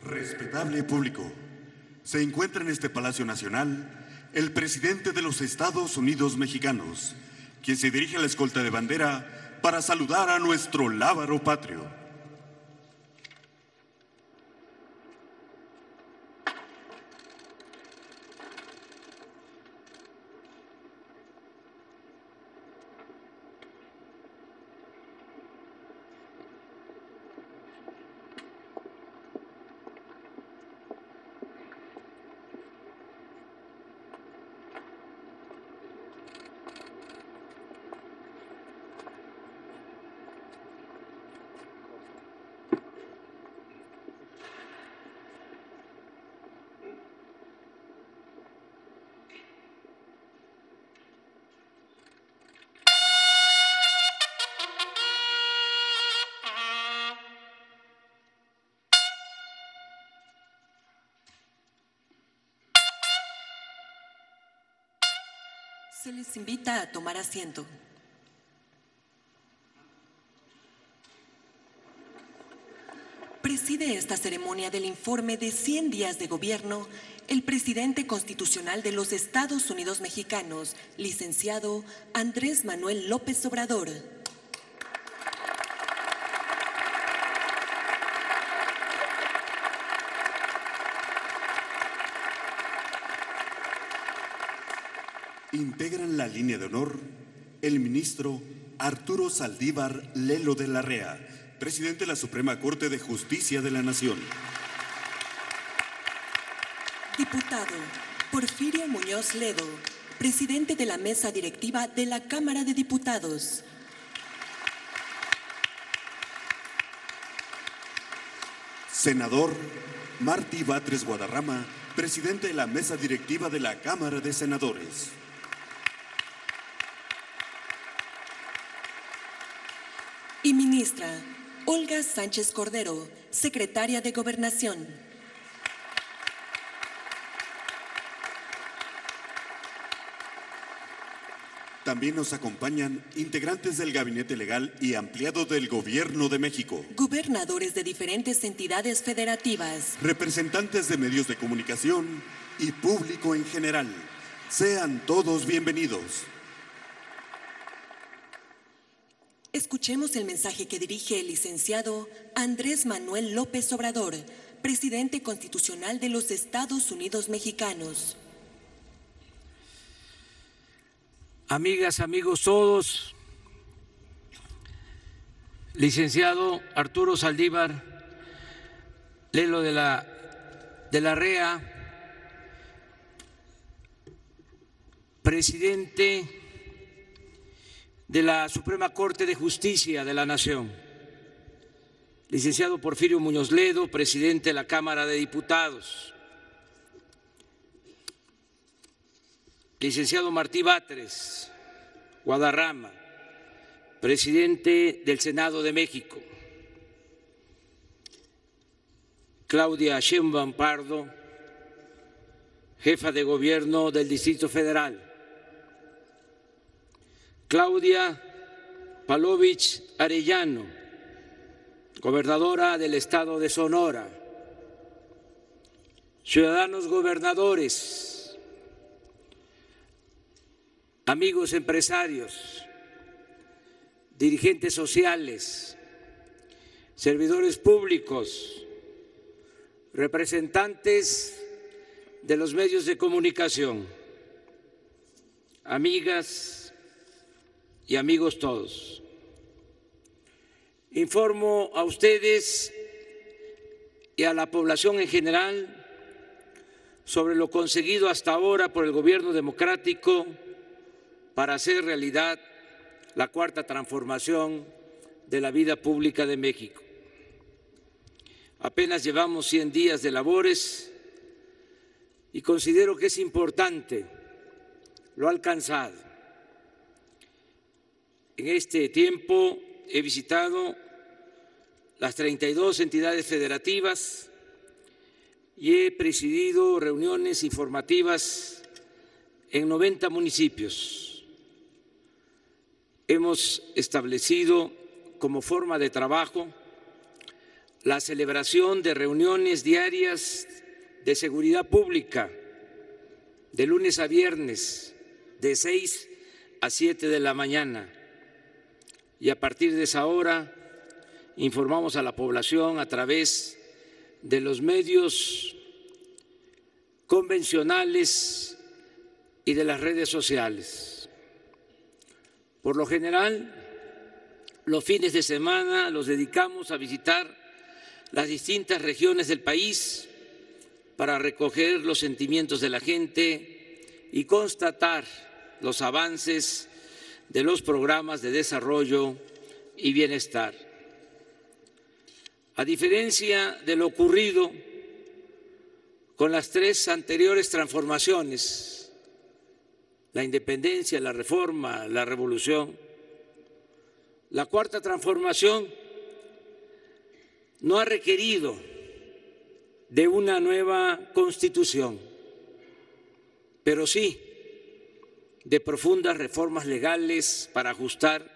Respetable público, se encuentra en este Palacio Nacional el presidente de los Estados Unidos mexicanos, quien se dirige a la escolta de bandera para saludar a nuestro lábaro patrio. Se les invita a tomar asiento. preside esta ceremonia del informe de 100 días de gobierno el presidente constitucional de los Estados Unidos Mexicanos, licenciado Andrés Manuel López Obrador. Integran la línea de honor el ministro Arturo Saldívar Lelo de la Rea, presidente de la Suprema Corte de Justicia de la Nación. Diputado Porfirio Muñoz Ledo, presidente de la mesa directiva de la Cámara de Diputados. Senador Martí Batres Guadarrama, presidente de la mesa directiva de la Cámara de Senadores. Y ministra Olga Sánchez Cordero, secretaria de Gobernación. También nos acompañan integrantes del Gabinete Legal y Ampliado del Gobierno de México, Gobernadores de diferentes entidades federativas, representantes de medios de comunicación y público en general. Sean todos bienvenidos. Escuchemos el mensaje que dirige el licenciado Andrés Manuel López Obrador, presidente constitucional de los Estados Unidos Mexicanos. Amigas, amigos todos, licenciado Arturo Saldívar Lelo de la Rea, presidente de la Suprema Corte de Justicia de la Nación, licenciado Porfirio Muñoz Ledo, presidente de la Cámara de Diputados, licenciado Martí Batres Guadarrama, presidente del Senado de México, Claudia Sheinbaum Pardo, jefa de gobierno del Distrito Federal, Claudia Palovich Arellano, gobernadora del estado de Sonora, ciudadanos gobernadores, amigos empresarios, dirigentes sociales, servidores públicos, representantes de los medios de comunicación, amigas y amigos todos. Informo a ustedes y a la población en general sobre lo conseguido hasta ahora por el gobierno democrático para hacer realidad la cuarta transformación de la vida pública de México. Apenas llevamos 100 días de labores y considero que es importante lo alcanzado. En este tiempo he visitado las 32 entidades federativas y he presidido reuniones informativas en 90 municipios. Hemos establecido como forma de trabajo la celebración de reuniones diarias de seguridad pública de lunes a viernes de 6 a 7 de la mañana. Y a partir de esa hora informamos a la población a través de los medios convencionales y de las redes sociales. Por lo general, los fines de semana los dedicamos a visitar las distintas regiones del país para recoger los sentimientos de la gente y constatar los avances de los programas de desarrollo y bienestar. A diferencia de lo ocurrido con las 3 anteriores transformaciones, la independencia, la reforma, la revolución, la cuarta transformación no ha requerido de una nueva constitución, pero sí de profundas reformas legales para ajustar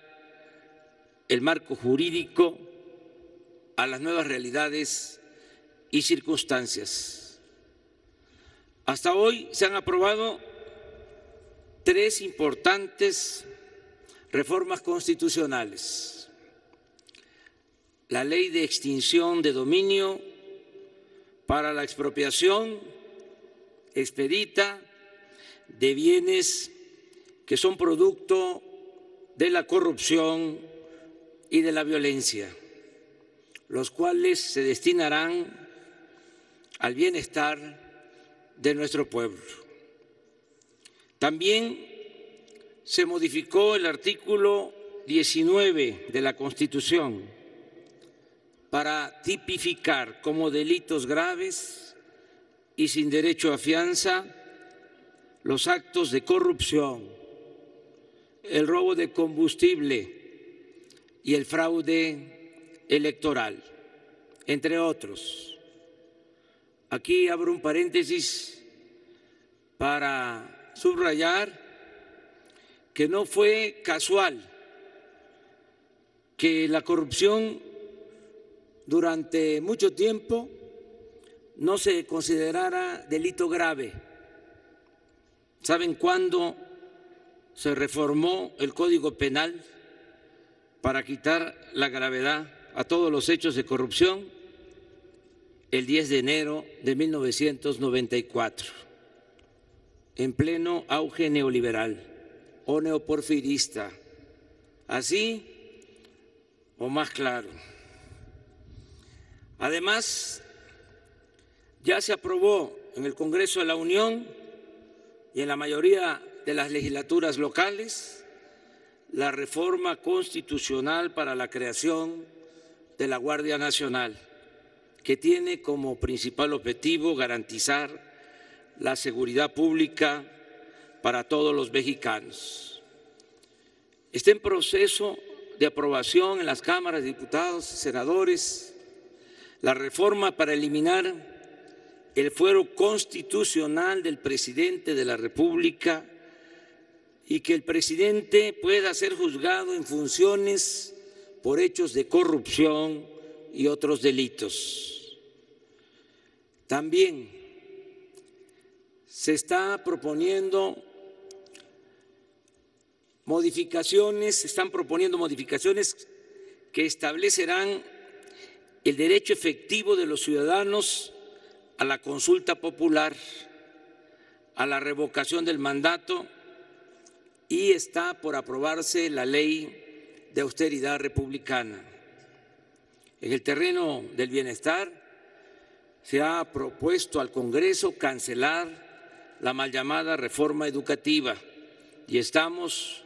el marco jurídico a las nuevas realidades y circunstancias. Hasta hoy se han aprobado 3 importantes reformas constitucionales: la Ley de Extinción de Dominio para la expropiación expedita de bienes que son producto de la corrupción y de la violencia, los cuales se destinarán al bienestar de nuestro pueblo. También se modificó el artículo 19 de la Constitución para tipificar como delitos graves y sin derecho a fianza los actos de corrupción, el robo de combustible y el fraude electoral, entre otros. Aquí abro un paréntesis para subrayar que no fue casual que la corrupción durante mucho tiempo no se considerara delito grave. ¿Saben cuándo se reformó el Código Penal para quitar la gravedad a todos los hechos de corrupción? El 10 de enero de 1994, en pleno auge neoliberal o neoporfirista, así o más claro. Además, ya se aprobó en el Congreso de la Unión y en la mayoría de las legislaturas locales la reforma constitucional para la creación de la Guardia Nacional, que tiene como principal objetivo garantizar la seguridad pública para todos los mexicanos. Está en proceso de aprobación en las cámaras de diputados y senadores la reforma para eliminar el fuero constitucional del presidente de la República y que el presidente pueda ser juzgado en funciones por hechos de corrupción y otros delitos. También se están proponiendo modificaciones que establecerán el derecho efectivo de los ciudadanos a la consulta popular, a la revocación del mandato, y está por aprobarse la ley de austeridad republicana. En el terreno del bienestar se ha propuesto al Congreso cancelar la mal llamada reforma educativa y estamos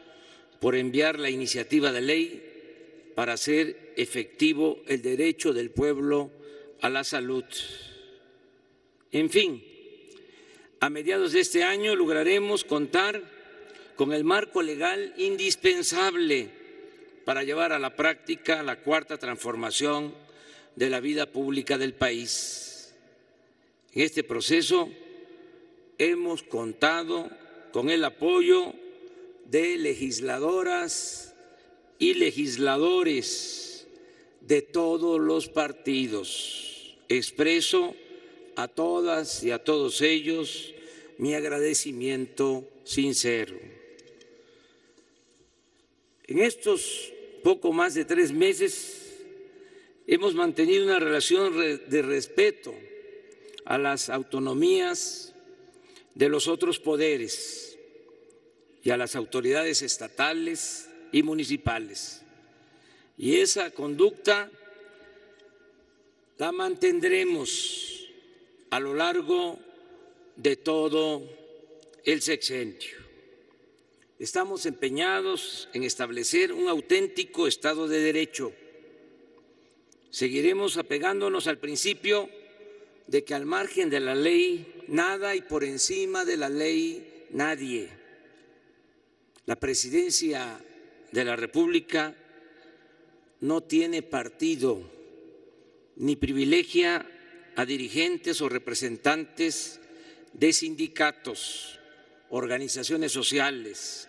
por enviar la iniciativa de ley para hacer efectivo el derecho del pueblo a la salud. En fin, a mediados de este año lograremos contar con el marco legal indispensable para llevar a la práctica la cuarta transformación de la vida pública del país. En este proceso hemos contado con el apoyo de legisladoras y legisladores de todos los partidos. Expreso a todas y a todos ellos mi agradecimiento sincero. En estos poco más de 3 meses hemos mantenido una relación de respeto a las autonomías de los otros poderes y a las autoridades estatales y municipales. Y esa conducta la mantendremos a lo largo de todo el sexenio. Estamos empeñados en establecer un auténtico Estado de Derecho. Seguiremos apegándonos al principio de que al margen de la ley nada y por encima de la ley nadie. La Presidencia de la República no tiene partido ni privilegia a dirigentes o representantes de sindicatos, organizaciones sociales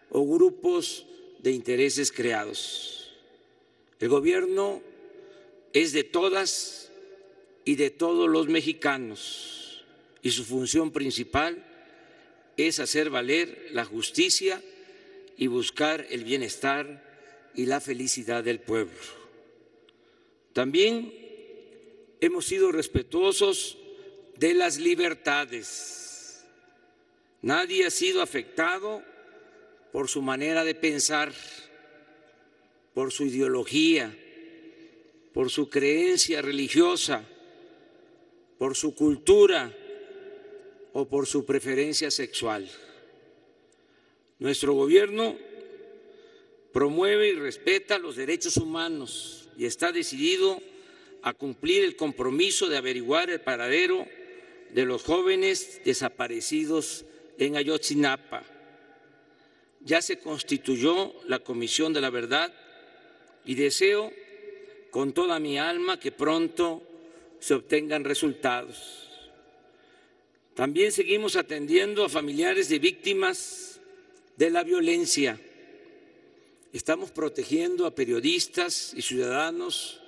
o grupos de intereses creados. El gobierno es de todas y de todos los mexicanos, y su función principal es hacer valer la justicia y buscar el bienestar y la felicidad del pueblo. También hemos sido respetuosos de las libertades. Nadie ha sido afectado por su manera de pensar, por su ideología, por su creencia religiosa, por su cultura o por su preferencia sexual. Nuestro gobierno promueve y respeta los derechos humanos y está decidido a cumplir el compromiso de averiguar el paradero de los jóvenes desaparecidos en Ayotzinapa. Ya se constituyó la Comisión de la Verdad y deseo con toda mi alma que pronto se obtengan resultados. También seguimos atendiendo a familiares de víctimas de la violencia. Estamos protegiendo a periodistas y ciudadanos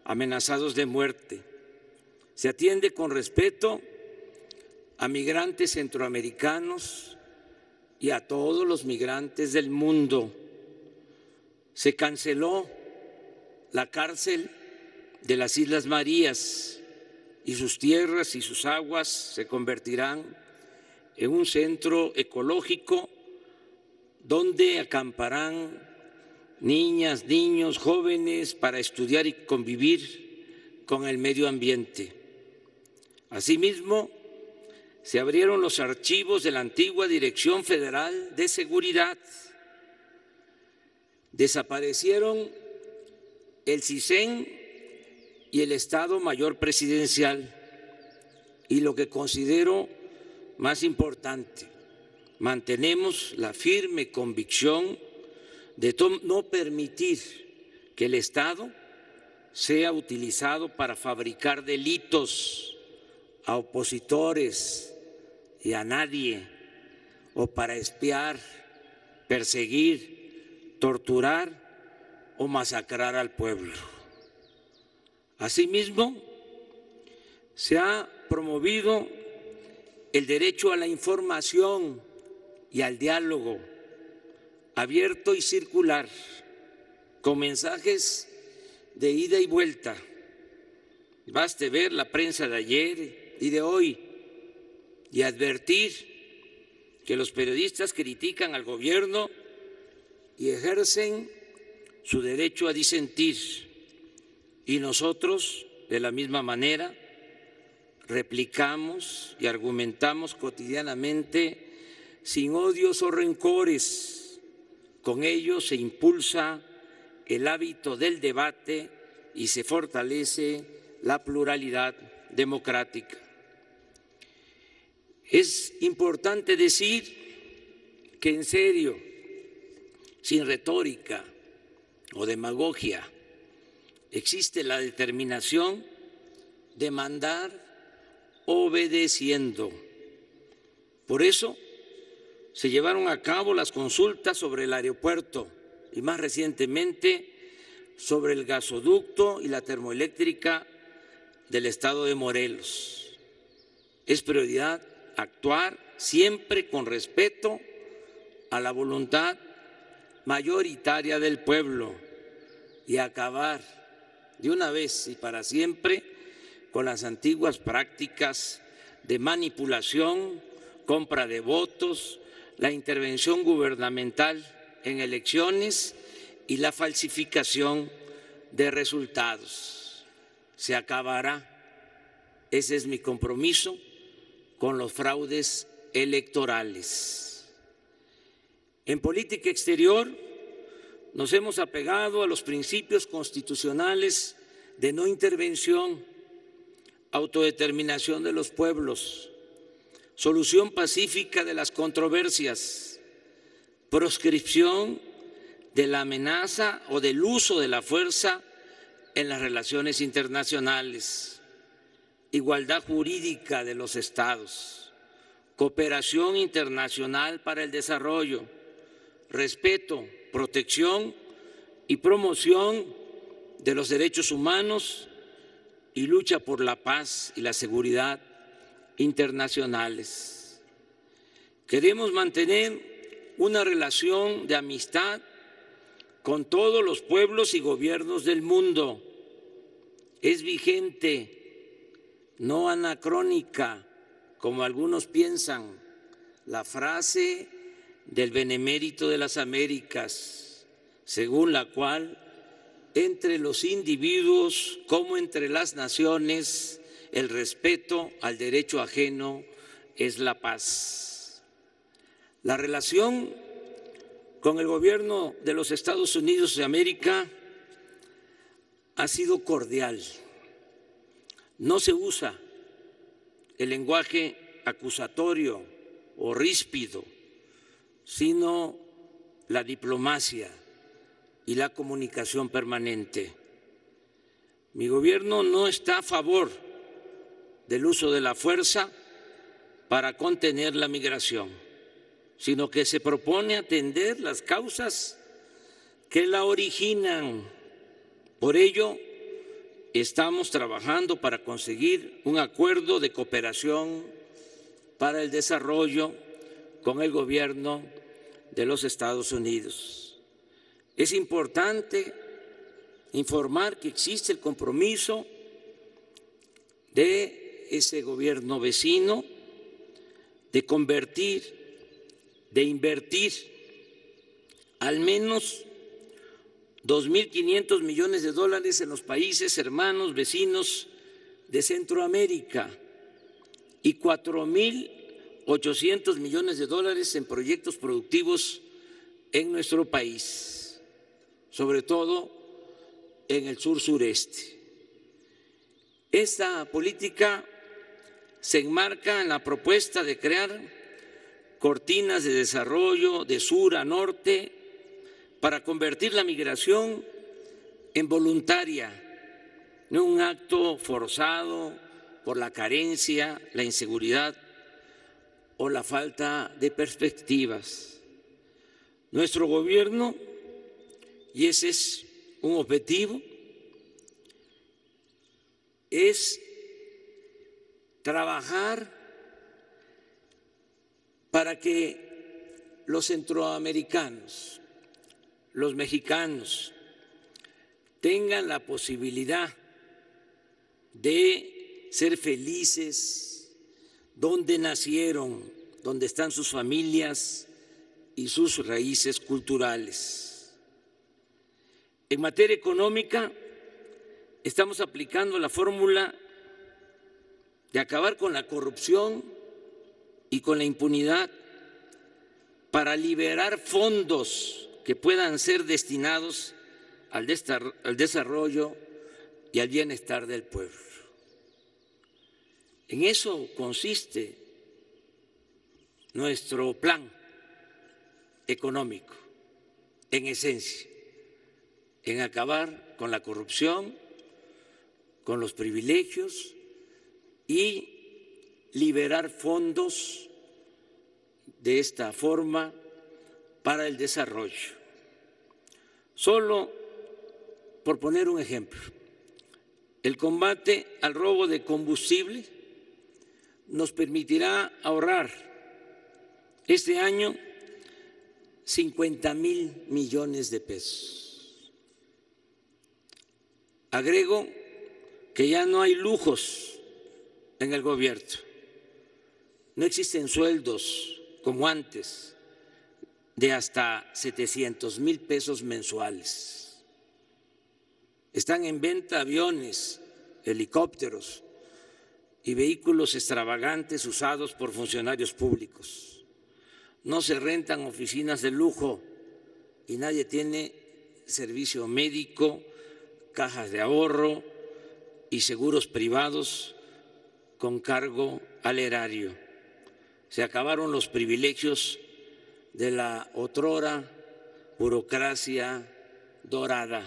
amenazados de muerte. Se atiende con respeto a migrantes centroamericanos y a todos los migrantes del mundo. Se canceló la cárcel de las Islas Marías y sus tierras y sus aguas se convertirán en un centro ecológico donde acamparán niñas, niños, jóvenes para estudiar y convivir con el medio ambiente. Asimismo, se abrieron los archivos de la antigua Dirección Federal de Seguridad. Desaparecieron el CISEN y el Estado Mayor Presidencial. Y lo que considero más importante, mantenemos la firme convicción de no permitir que el Estado sea utilizado para fabricar delitos a opositores y a nadie, o para espiar, perseguir, torturar o masacrar al pueblo. Asimismo, se ha promovido el derecho a la información y al diálogo abierto y circular, con mensajes de ida y vuelta. Baste ver la prensa de ayer y de hoy y advertir que los periodistas critican al gobierno y ejercen su derecho a disentir, y nosotros, de la misma manera, replicamos y argumentamos cotidianamente sin odios o rencores. Con ello se impulsa el hábito del debate y se fortalece la pluralidad democrática. Es importante decir que en serio, sin retórica o demagogia, existe la determinación de mandar obedeciendo. Por eso se llevaron a cabo las consultas sobre el aeropuerto y más recientemente sobre el gasoducto y la termoeléctrica del estado de Morelos. Es prioridad actuar siempre con respeto a la voluntad mayoritaria del pueblo y acabar de una vez y para siempre con las antiguas prácticas de manipulación, compra de votos, la intervención gubernamental en elecciones y la falsificación de resultados. Se acabará, ese es mi compromiso, con los fraudes electorales. En política exterior nos hemos apegado a los principios constitucionales de no intervención, autodeterminación de los pueblos, solución pacífica de las controversias, proscripción de la amenaza o del uso de la fuerza en las relaciones internacionales, igualdad jurídica de los estados, cooperación internacional para el desarrollo, respeto, protección y promoción de los derechos humanos y lucha por la paz y la seguridad internacionales. Queremos mantener una relación de amistad con todos los pueblos y gobiernos del mundo. Es vigente, no anacrónica, como algunos piensan, la frase del Benemérito de las Américas, según la cual entre los individuos como entre las naciones el respeto al derecho ajeno es la paz. La relación con el gobierno de los Estados Unidos de América ha sido cordial. No se usa el lenguaje acusatorio o ríspido, sino la diplomacia y la comunicación permanente. Mi gobierno no está a favor del uso de la fuerza para contener la migración, sino que se propone atender las causas que la originan. Por ello, estamos trabajando para conseguir un acuerdo de cooperación para el desarrollo con el gobierno de los Estados Unidos. Es importante informar que existe el compromiso de ese gobierno vecino de invertir al menos 2.500 millones de dólares en los países hermanos vecinos de Centroamérica y 4.800 millones de dólares en proyectos productivos en nuestro país, sobre todo en el sur-sureste. Esta política se enmarca en la propuesta de crear cortinas de desarrollo de sur a norte para convertir la migración en voluntaria, no un acto forzado por la carencia, la inseguridad o la falta de perspectivas. Nuestro gobierno, y ese es un objetivo, es trabajar para que los centroamericanos, los mexicanos, tengan la posibilidad de ser felices donde nacieron, donde están sus familias y sus raíces culturales. En materia económica, estamos aplicando la fórmula de acabar con la corrupción y con la impunidad para liberar fondos que puedan ser destinados al desarrollo y al bienestar del pueblo. En eso consiste nuestro plan económico, en esencia, en acabar con la corrupción, con los privilegios y liberar fondos de esta forma para el desarrollo. Solo por poner un ejemplo, el combate al robo de combustible nos permitirá ahorrar este año 50,000 millones de pesos. Agrego que ya no hay lujos en el gobierno, no existen sueldos como antes de hasta 700,000 pesos mensuales. Están en venta aviones, helicópteros y vehículos extravagantes usados por funcionarios públicos. No se rentan oficinas de lujo y nadie tiene servicio médico, cajas de ahorro y seguros privados con cargo al erario. Se acabaron los privilegios de la otrora burocracia dorada.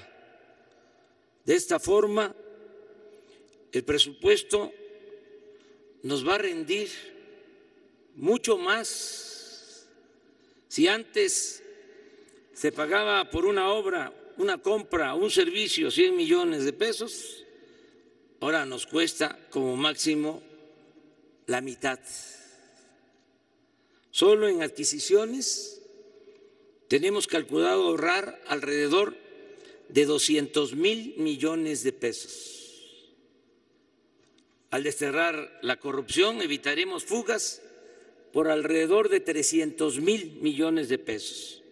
De esta forma, el presupuesto nos va a rendir mucho más. Si antes se pagaba por una obra una compra, un servicio, 100 millones de pesos, ahora nos cuesta como máximo la mitad. Solo en adquisiciones tenemos calculado ahorrar alrededor de 200,000 millones de pesos. Al desterrar la corrupción, evitaremos fugas por alrededor de 300,000 millones de pesos.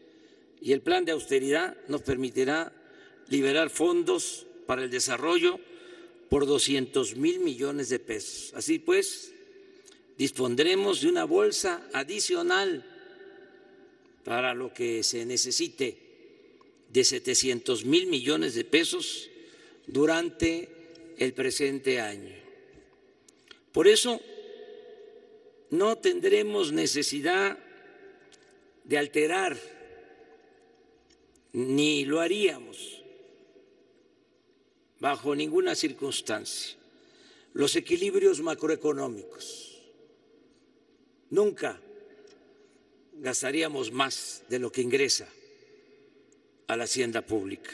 Y el plan de austeridad nos permitirá liberar fondos para el desarrollo por 200,000 millones de pesos. Así pues, dispondremos de una bolsa adicional para lo que se necesite de 700,000 millones de pesos durante el presente año. Por eso, no tendremos necesidad de alterar, ni lo haríamos bajo ninguna circunstancia, los equilibrios macroeconómicos. Nunca gastaríamos más de lo que ingresa a la hacienda pública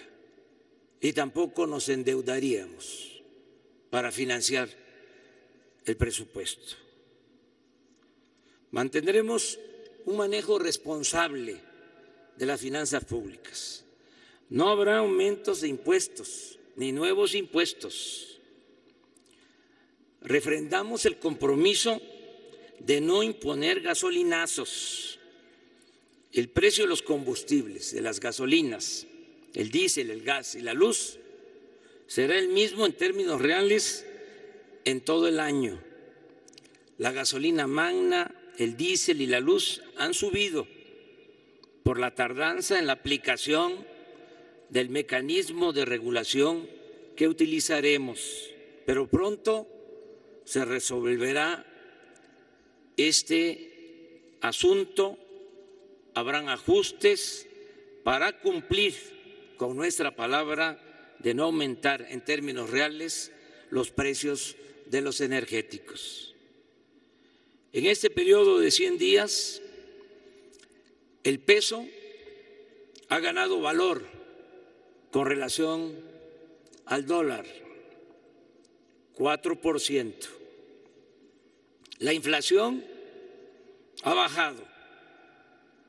y tampoco nos endeudaríamos para financiar el presupuesto. Mantendremos un manejo responsable de las finanzas públicas. No habrá aumentos de impuestos ni nuevos impuestos. Refrendamos el compromiso de no imponer gasolinazos. El precio de los combustibles, de las gasolinas, el diésel, el gas y la luz, será el mismo en términos reales en todo el año. La gasolina magna, el diésel y la luz han subido por la tardanza en la aplicación del mecanismo de regulación que utilizaremos, pero pronto se resolverá este asunto. Habrán ajustes para cumplir con nuestra palabra de no aumentar en términos reales los precios de los energéticos. En este periodo de 100 días, el peso ha ganado valor con relación al dólar, 4%. La inflación ha bajado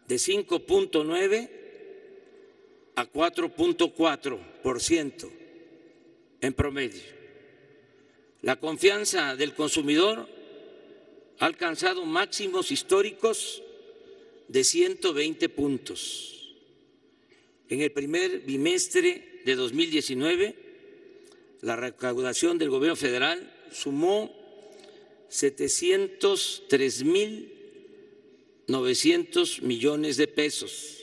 de 5.9 a 4.4% en promedio. La confianza del consumidor ha alcanzado máximos históricos de 120 puntos. En el primer bimestre de 2019, la recaudación del gobierno federal sumó 703,900 millones de pesos,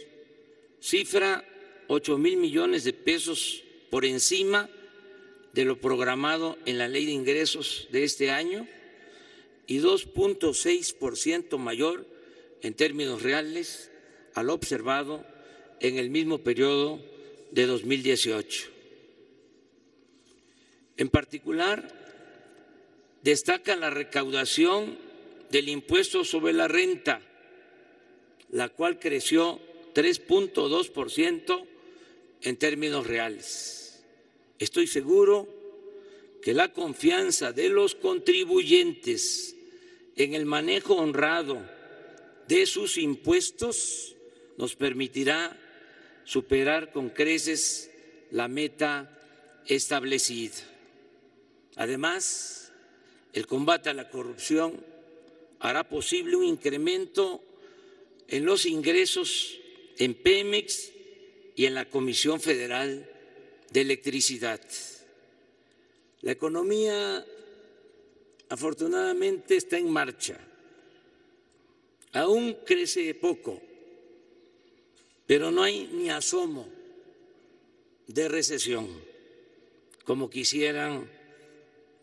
cifra 8,000 millones de pesos por encima de lo programado en la Ley de Ingresos de este año y 2.6% mayor en términos reales a lo observado en el mismo periodo de 2018. En particular, destaca la recaudación del impuesto sobre la renta, la cual creció 3.2% en términos reales. Estoy seguro que la confianza de los contribuyentes en el manejo honrado de sus impuestos nos permitirá superar con creces la meta establecida. Además, el combate a la corrupción hará posible un incremento en los ingresos en Pemex y en la Comisión Federal de Electricidad. La economía, afortunadamente, está en marcha. Aún crece poco, pero no hay ni asomo de recesión, como quisieran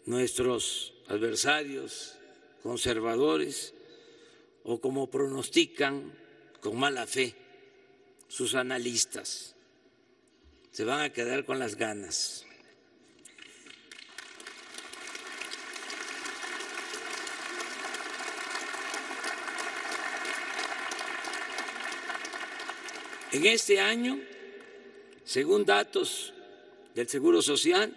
nuestros adversarios conservadores o como pronostican con mala fe sus analistas. Se van a quedar con las ganas. En este año Según datos del Seguro Social,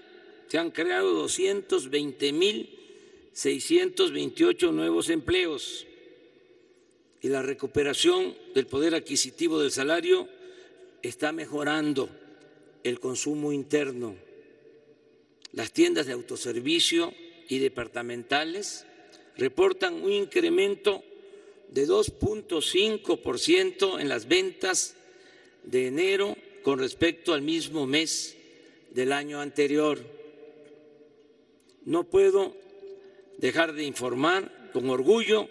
se han creado 220.628 nuevos empleos y la recuperación del poder adquisitivo del salario está mejorando el consumo interno. Las tiendas de autoservicio y departamentales reportan un incremento de 2.5% en las ventas de enero con respecto al mismo mes del año anterior. No puedo dejar de informar con orgullo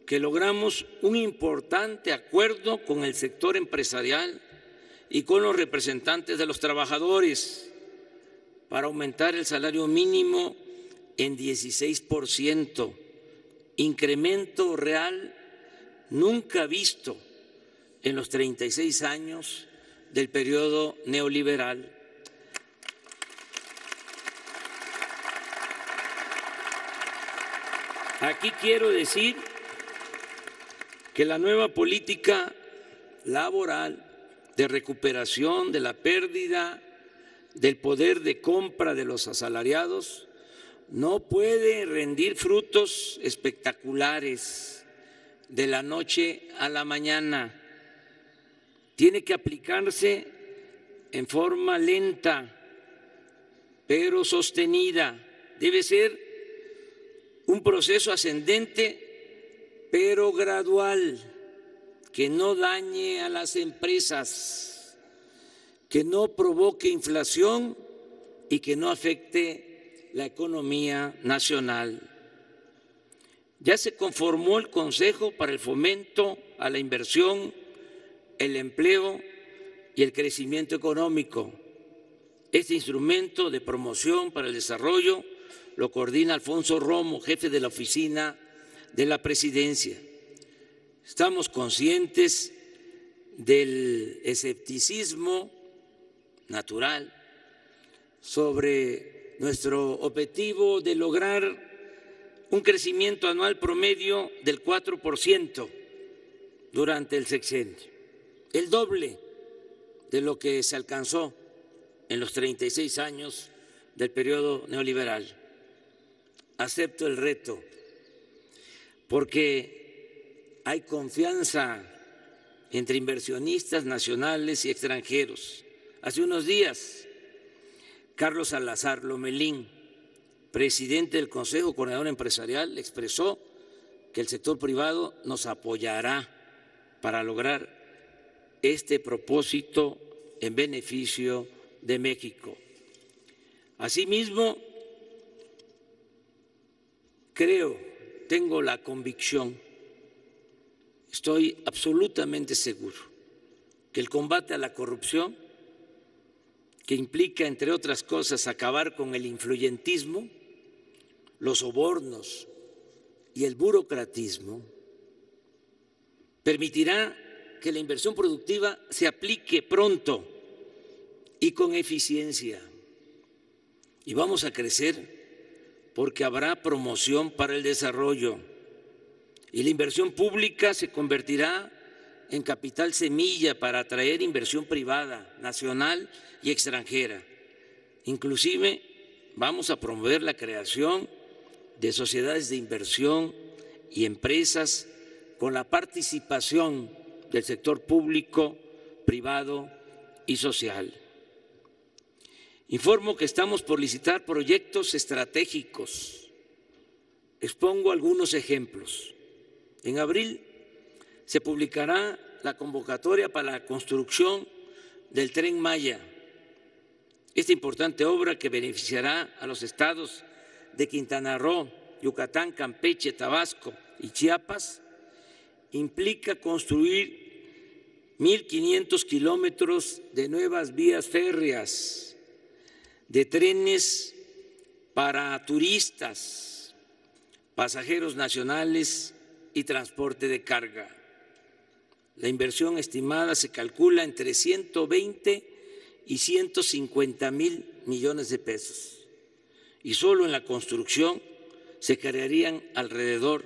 que logramos un importante acuerdo con el sector empresarial y con los representantes de los trabajadores para aumentar el salario mínimo en 16%, incremento real nunca visto en los 36 años del periodo neoliberal. Aquí quiero decir que la nueva política laboral de recuperación de la pérdida del poder de compra de los asalariados no puede rendir frutos espectaculares de la noche a la mañana. Tiene que aplicarse en forma lenta, pero sostenida. Debe ser un proceso ascendente, pero gradual, que no dañe a las empresas, que no provoque inflación y que no afecte la economía nacional. Ya se conformó el Consejo para el Fomento a la Inversión, el Empleo y el Crecimiento Económico. Este instrumento de promoción para el desarrollo lo coordina Alfonso Romo, jefe de la Oficina de la Presidencia. Estamos conscientes del escepticismo natural sobre nuestro objetivo de lograr un crecimiento anual promedio del 4% durante el sexenio, el doble de lo que se alcanzó en los 36 años del periodo neoliberal. Acepto el reto porque hay confianza entre inversionistas nacionales y extranjeros. Hace unos días, Carlos Salazar Lomelín, presidente del Consejo Coordinador Empresarial, expresó que el sector privado nos apoyará para lograr este propósito en beneficio de México. Asimismo, tengo la convicción, estoy absolutamente seguro que el combate a la corrupción, que implica, entre otras cosas, acabar con el influyentismo, los sobornos y el burocratismo, permitirá que la inversión productiva se aplique pronto y con eficiencia. Y vamos a crecer porque habrá promoción para el desarrollo y la inversión pública se convertirá en capital semilla para atraer inversión privada, nacional y extranjera. Inclusive vamos a promover la creación de sociedades de inversión y empresas con la participación del sector público, privado y social. Informo que estamos por licitar proyectos estratégicos. Expongo algunos ejemplos. En abril se publicará la convocatoria para la construcción del Tren Maya. Esta importante obra que beneficiará a los estados de Quintana Roo, Yucatán, Campeche, Tabasco y Chiapas implica construir 1.500 kilómetros de nuevas vías férreas, de trenes para turistas, pasajeros nacionales y transporte de carga. La inversión estimada se calcula entre 120 y 150 mil millones de pesos. Y solo en la construcción se crearían alrededor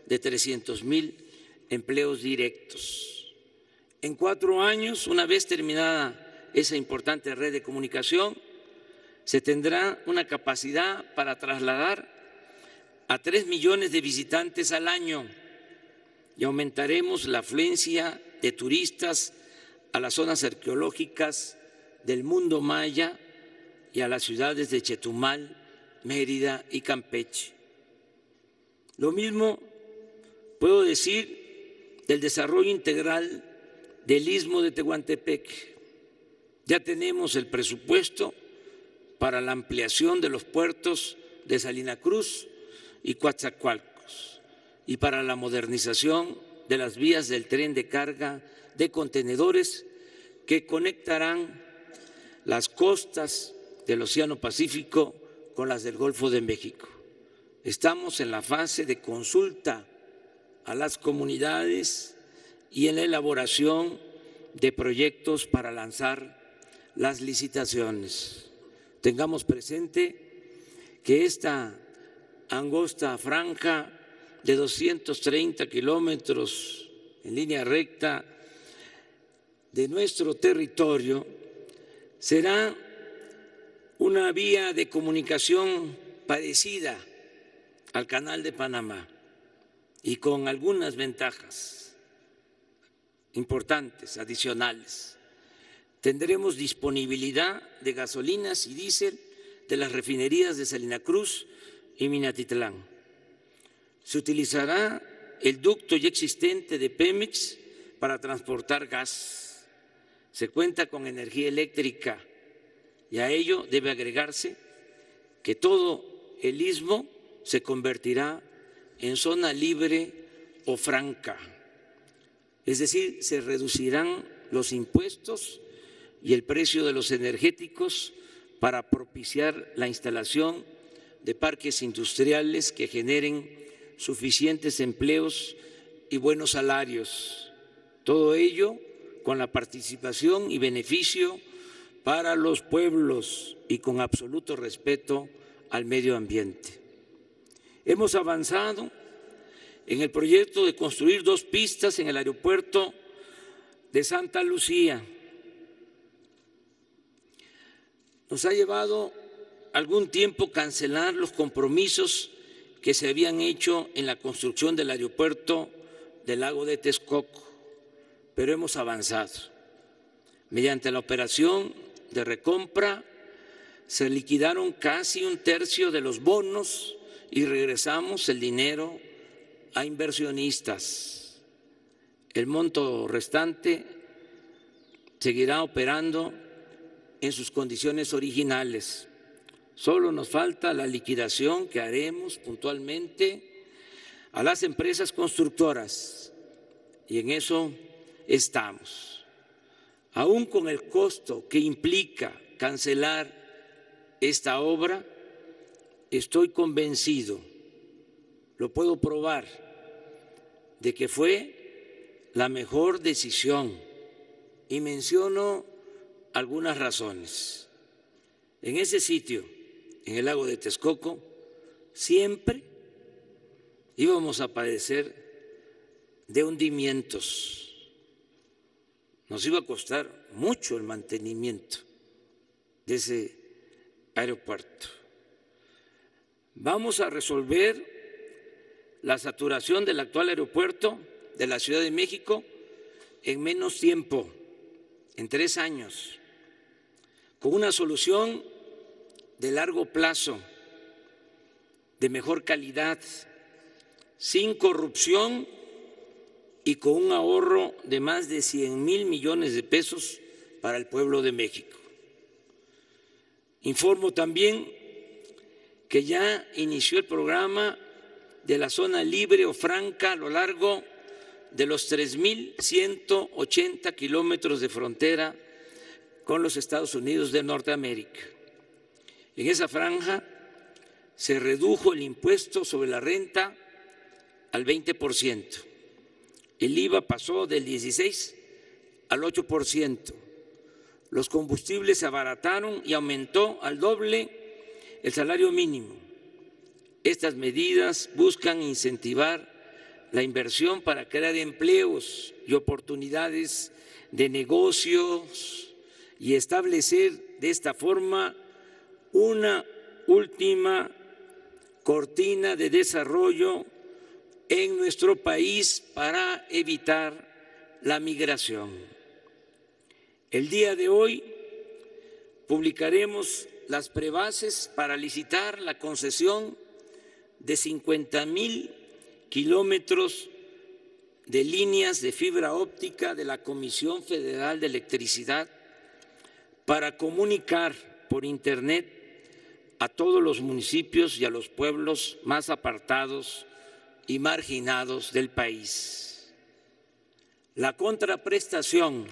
de 300,000 empleos directos. En 4 años, una vez terminada esa importante red de comunicación, se tendrá una capacidad para trasladar a 3 millones de visitantes al año y aumentaremos la afluencia de turistas a las zonas arqueológicas del mundo maya y a las ciudades de Chetumal, Mérida y Campeche. Lo mismo puedo decir del desarrollo integral del Istmo de Tehuantepec. Ya tenemos el presupuesto para la ampliación de los puertos de Salina Cruz y Coatzacoalcos y para la modernización de las vías del tren de carga de contenedores que conectarán las costas del Océano Pacífico con las del Golfo de México. Estamos en la fase de consulta a las comunidades y en la elaboración de proyectos para lanzar las licitaciones. Tengamos presente que esta angosta franja de 230 kilómetros en línea recta de nuestro territorio será una vía de comunicación parecida al Canal de Panamá y con algunas ventajas importantes, adicionales. Tendremos disponibilidad de gasolinas y diésel de las refinerías de Salina Cruz y Minatitlán. Se utilizará el ducto ya existente de Pemex para transportar gas. Se cuenta con energía eléctrica y a ello debe agregarse que todo el istmo se convertirá en zona libre o franca. Es decir, se reducirán los impuestos y el precio de los energéticos para propiciar la instalación de parques industriales que generen suficientes empleos y buenos salarios. Todo ello con la participación y beneficio para los pueblos y con absoluto respeto al medio ambiente. Hemos avanzado en el proyecto de construir 2 pistas en el aeropuerto de Santa Lucía. Nos ha llevado algún tiempo cancelar los compromisos que se habían hecho en la construcción del aeropuerto del Lago de Texcoco, pero hemos avanzado. Mediante la operación de recompra se liquidaron casi 1/3 de los bonos y regresamos el dinero a inversionistas. El monto restante seguirá operando en sus condiciones originales. Solo nos falta la liquidación que haremos puntualmente a las empresas constructoras y en eso estamos. Aún con el costo que implica cancelar esta obra, estoy convencido, lo puedo probar, de que fue la mejor decisión y menciono algunas razones. En ese sitio, en el lago de Texcoco, siempre íbamos a padecer de hundimientos. Nos iba a costar mucho el mantenimiento de ese aeropuerto. Vamos a resolver la saturación del actual aeropuerto de la Ciudad de México en menos tiempo, en 3 años, con una solución de largo plazo, de mejor calidad, sin corrupción y con un ahorro de más de 100,000 millones de pesos para el pueblo de México. Informo también que ya inició el programa de la zona libre o franca a lo largo de los 3,180 kilómetros de frontera con los Estados Unidos de Norteamérica. En esa franja se redujo el impuesto sobre la renta al 20%. El IVA pasó del 16% al 8%. Los combustibles se abarataron y aumentó al doble el salario mínimo. Estas medidas buscan incentivar la inversión para crear empleos y oportunidades de negocios y establecer de esta forma una última cortina de desarrollo en nuestro país para evitar la migración. El día de hoy publicaremos las prebases para licitar la concesión de 50,000 kilómetros de líneas de fibra óptica de la Comisión Federal de Electricidad para comunicar por Internet a todos los municipios y a los pueblos más apartados y marginados del país. La contraprestación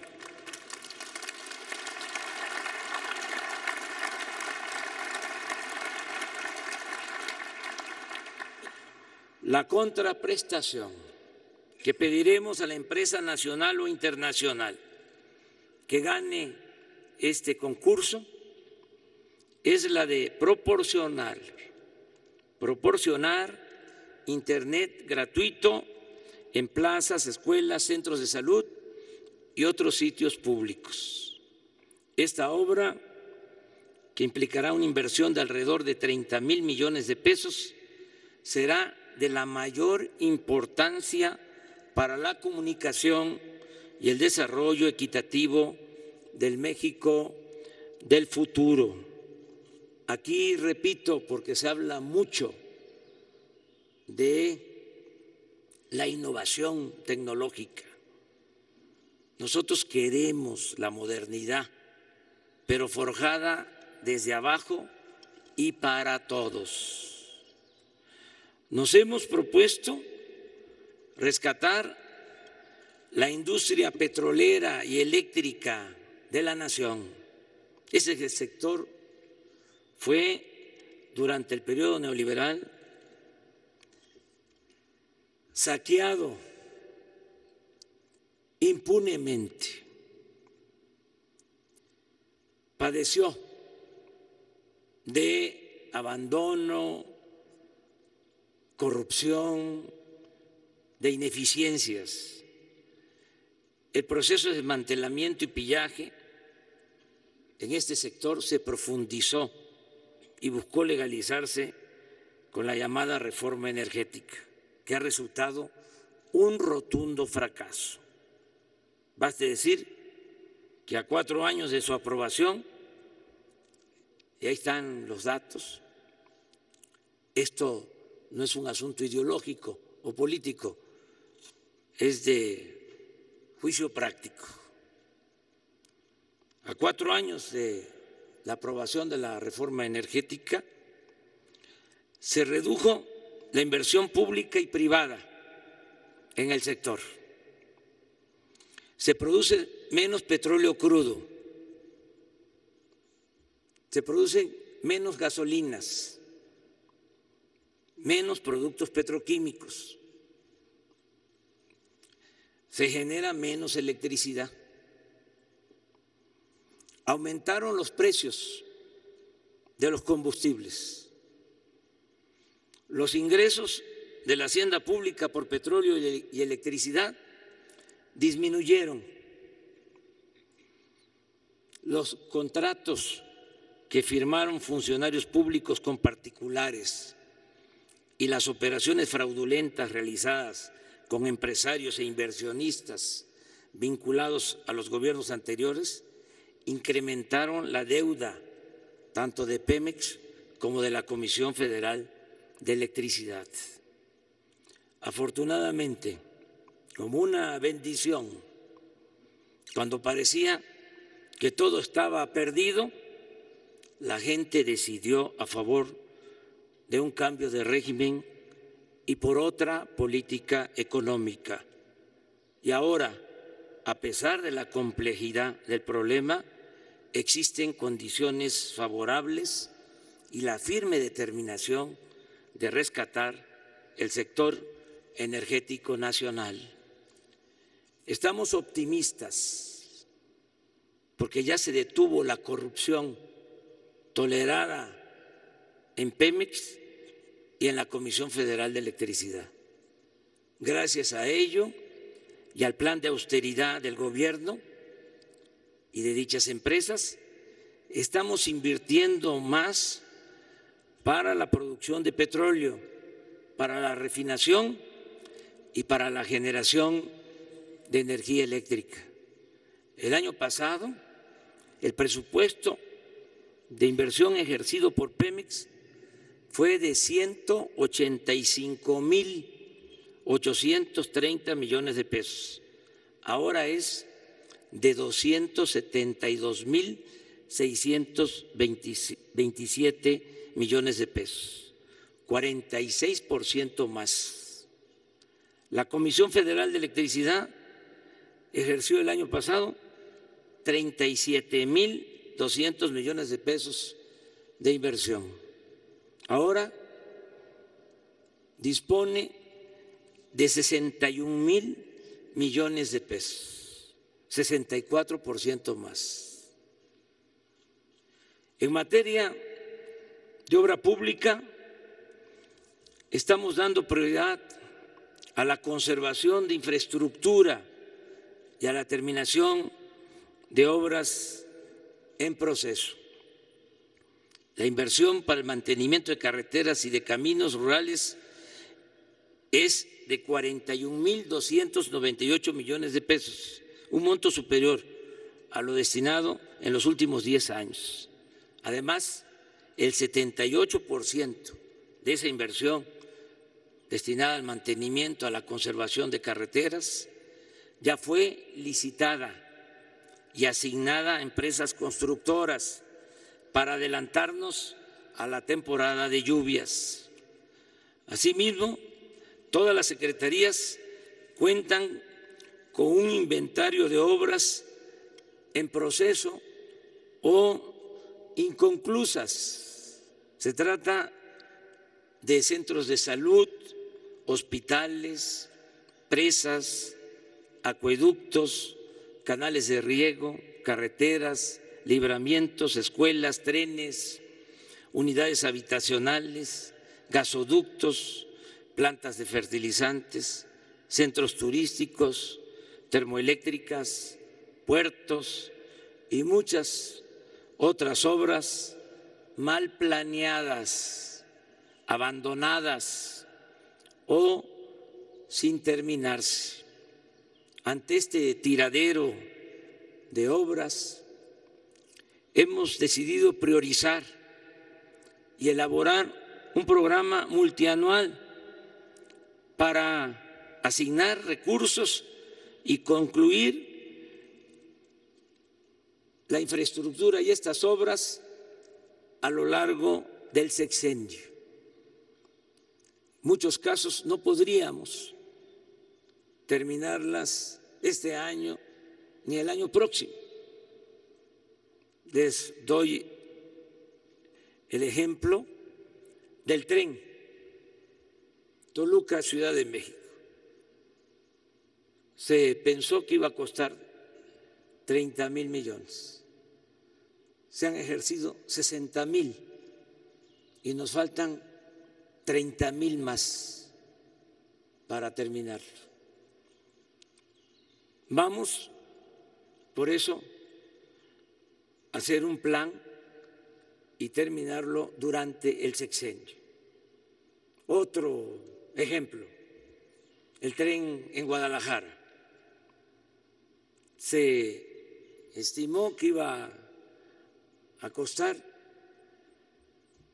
que pediremos a la empresa nacional o internacional que gane este concurso es la de proporcionar Internet gratuito en plazas, escuelas, centros de salud y otros sitios públicos. Esta obra, que implicará una inversión de alrededor de 30,000 millones de pesos, será de la mayor importancia para la comunicación y el desarrollo equitativo del México del futuro. Aquí repito, porque se habla mucho de la innovación tecnológica. Nosotros queremos la modernidad, pero forjada desde abajo y para todos. Nos hemos propuesto rescatar la industria petrolera y eléctrica de la nación. Ese sector fue, durante el periodo neoliberal, saqueado impunemente. Padeció de abandono, corrupción, de ineficiencias. El proceso de desmantelamiento y pillaje en este sector se profundizó y buscó legalizarse con la llamada reforma energética, que ha resultado un rotundo fracaso. Baste decir que a 4 años de su aprobación, y ahí están los datos, esto no es un asunto ideológico o político, es de juicio práctico. A 4 años de la aprobación de la reforma energética, se redujo la inversión pública y privada en el sector. Se produce menos petróleo crudo, se producen menos gasolinas, menos productos petroquímicos, se genera menos electricidad. Aumentaron los precios de los combustibles. Los ingresos de la hacienda pública por petróleo y electricidad disminuyeron. Los contratos que firmaron funcionarios públicos con particulares y las operaciones fraudulentas realizadas con empresarios e inversionistas vinculados a los gobiernos anteriores incrementaron la deuda tanto de Pemex como de la Comisión Federal de Electricidad. Afortunadamente, como una bendición, cuando parecía que todo estaba perdido, la gente decidió a favor de un cambio de régimen y por otra política económica. Y ahora, a pesar de la complejidad del problema, existen condiciones favorables y la firme determinación de rescatar el sector energético nacional. Estamos optimistas porque ya se detuvo la corrupción tolerada en Pemex y en la Comisión Federal de Electricidad. Gracias a ello y al plan de austeridad del gobierno y de dichas empresas, estamos invirtiendo más para la producción de petróleo, para la refinación y para la generación de energía eléctrica. El año pasado, el presupuesto de inversión ejercido por Pemex fue de 185.830 millones de pesos. Ahora es de 272.627 millones de pesos, 46% más. La Comisión Federal de Electricidad ejerció el año pasado 37.200 millones de pesos de inversión. Ahora dispone de 61.000 millones de pesos, 64% más. En materia de obra pública, estamos dando prioridad a la conservación de infraestructura y a la terminación de obras en proceso. La inversión para el mantenimiento de carreteras y de caminos rurales es de 41.298 millones de pesos, un monto superior a lo destinado en los últimos 10 años. Además, el 78% de esa inversión destinada al mantenimiento, a la conservación de carreteras, ya fue licitada y asignada a empresas constructoras para adelantarnos a la temporada de lluvias. Asimismo, todas las secretarías cuentan con un inventario de obras en proceso o inconclusas. Se trata de centros de salud, hospitales, presas, acueductos, canales de riego, carreteras, libramientos, escuelas, trenes, unidades habitacionales, gasoductos, plantas de fertilizantes, centros turísticos, termoeléctricas, puertos y muchas otras obras mal planeadas, abandonadas o sin terminarse. Ante este tiradero de obras, hemos decidido priorizar y elaborar un programa multianual para asignar recursos y concluir la infraestructura y estas obras a lo largo del sexenio. En muchos casos no podríamos terminarlas este año ni el año próximo. Les doy el ejemplo del tren Toluca, Ciudad de México. Se pensó que iba a costar 30,000 millones. Se han ejercido 60,000 y nos faltan 30,000 más para terminarlo. Vamos, por eso, a hacer un plan y terminarlo durante el sexenio. Otro ejemplo, el tren en Guadalajara. Se estimó que iba a costar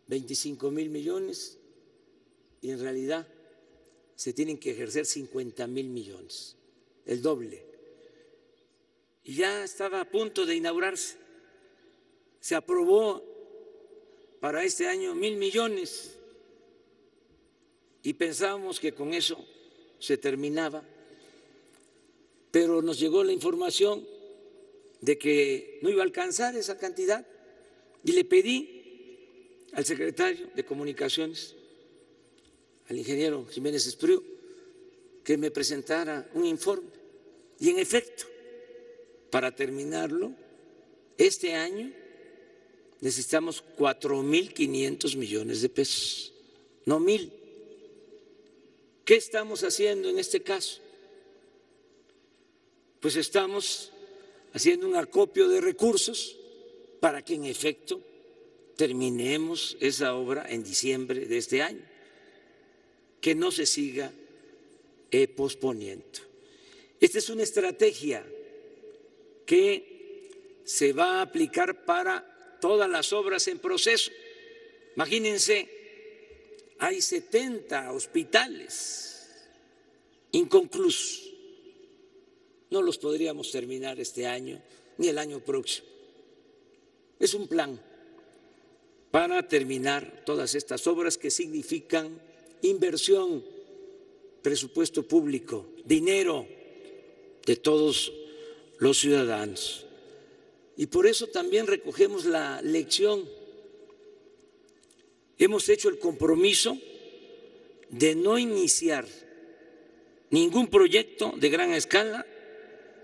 25,000 millones y en realidad se tienen que ejercer 50,000 millones, el doble. Y ya estaba a punto de inaugurarse. Se aprobó para este año 1,000 millones y pensábamos que con eso se terminaba, pero nos llegó la información de que no iba a alcanzar esa cantidad y le pedí al secretario de Comunicaciones, al ingeniero Jiménez Espriu, que me presentara un informe y en efecto, para terminarlo este año necesitamos 4,500 millones de pesos, no 1,000. ¿Qué estamos haciendo en este caso? Pues estamos haciendo un acopio de recursos para que en efecto terminemos esa obra en diciembre de este año, que no se siga posponiendo. Esta es una estrategia que se va a aplicar para todas las obras en proceso. Imagínense, hay 70 hospitales inconclusos. No los podríamos terminar este año ni el año próximo. Es un plan para terminar todas estas obras que significan inversión, presupuesto público, dinero de todos los ciudadanos. Y por eso también recogemos la lección. Hemos hecho el compromiso de no iniciar ningún proyecto de gran escala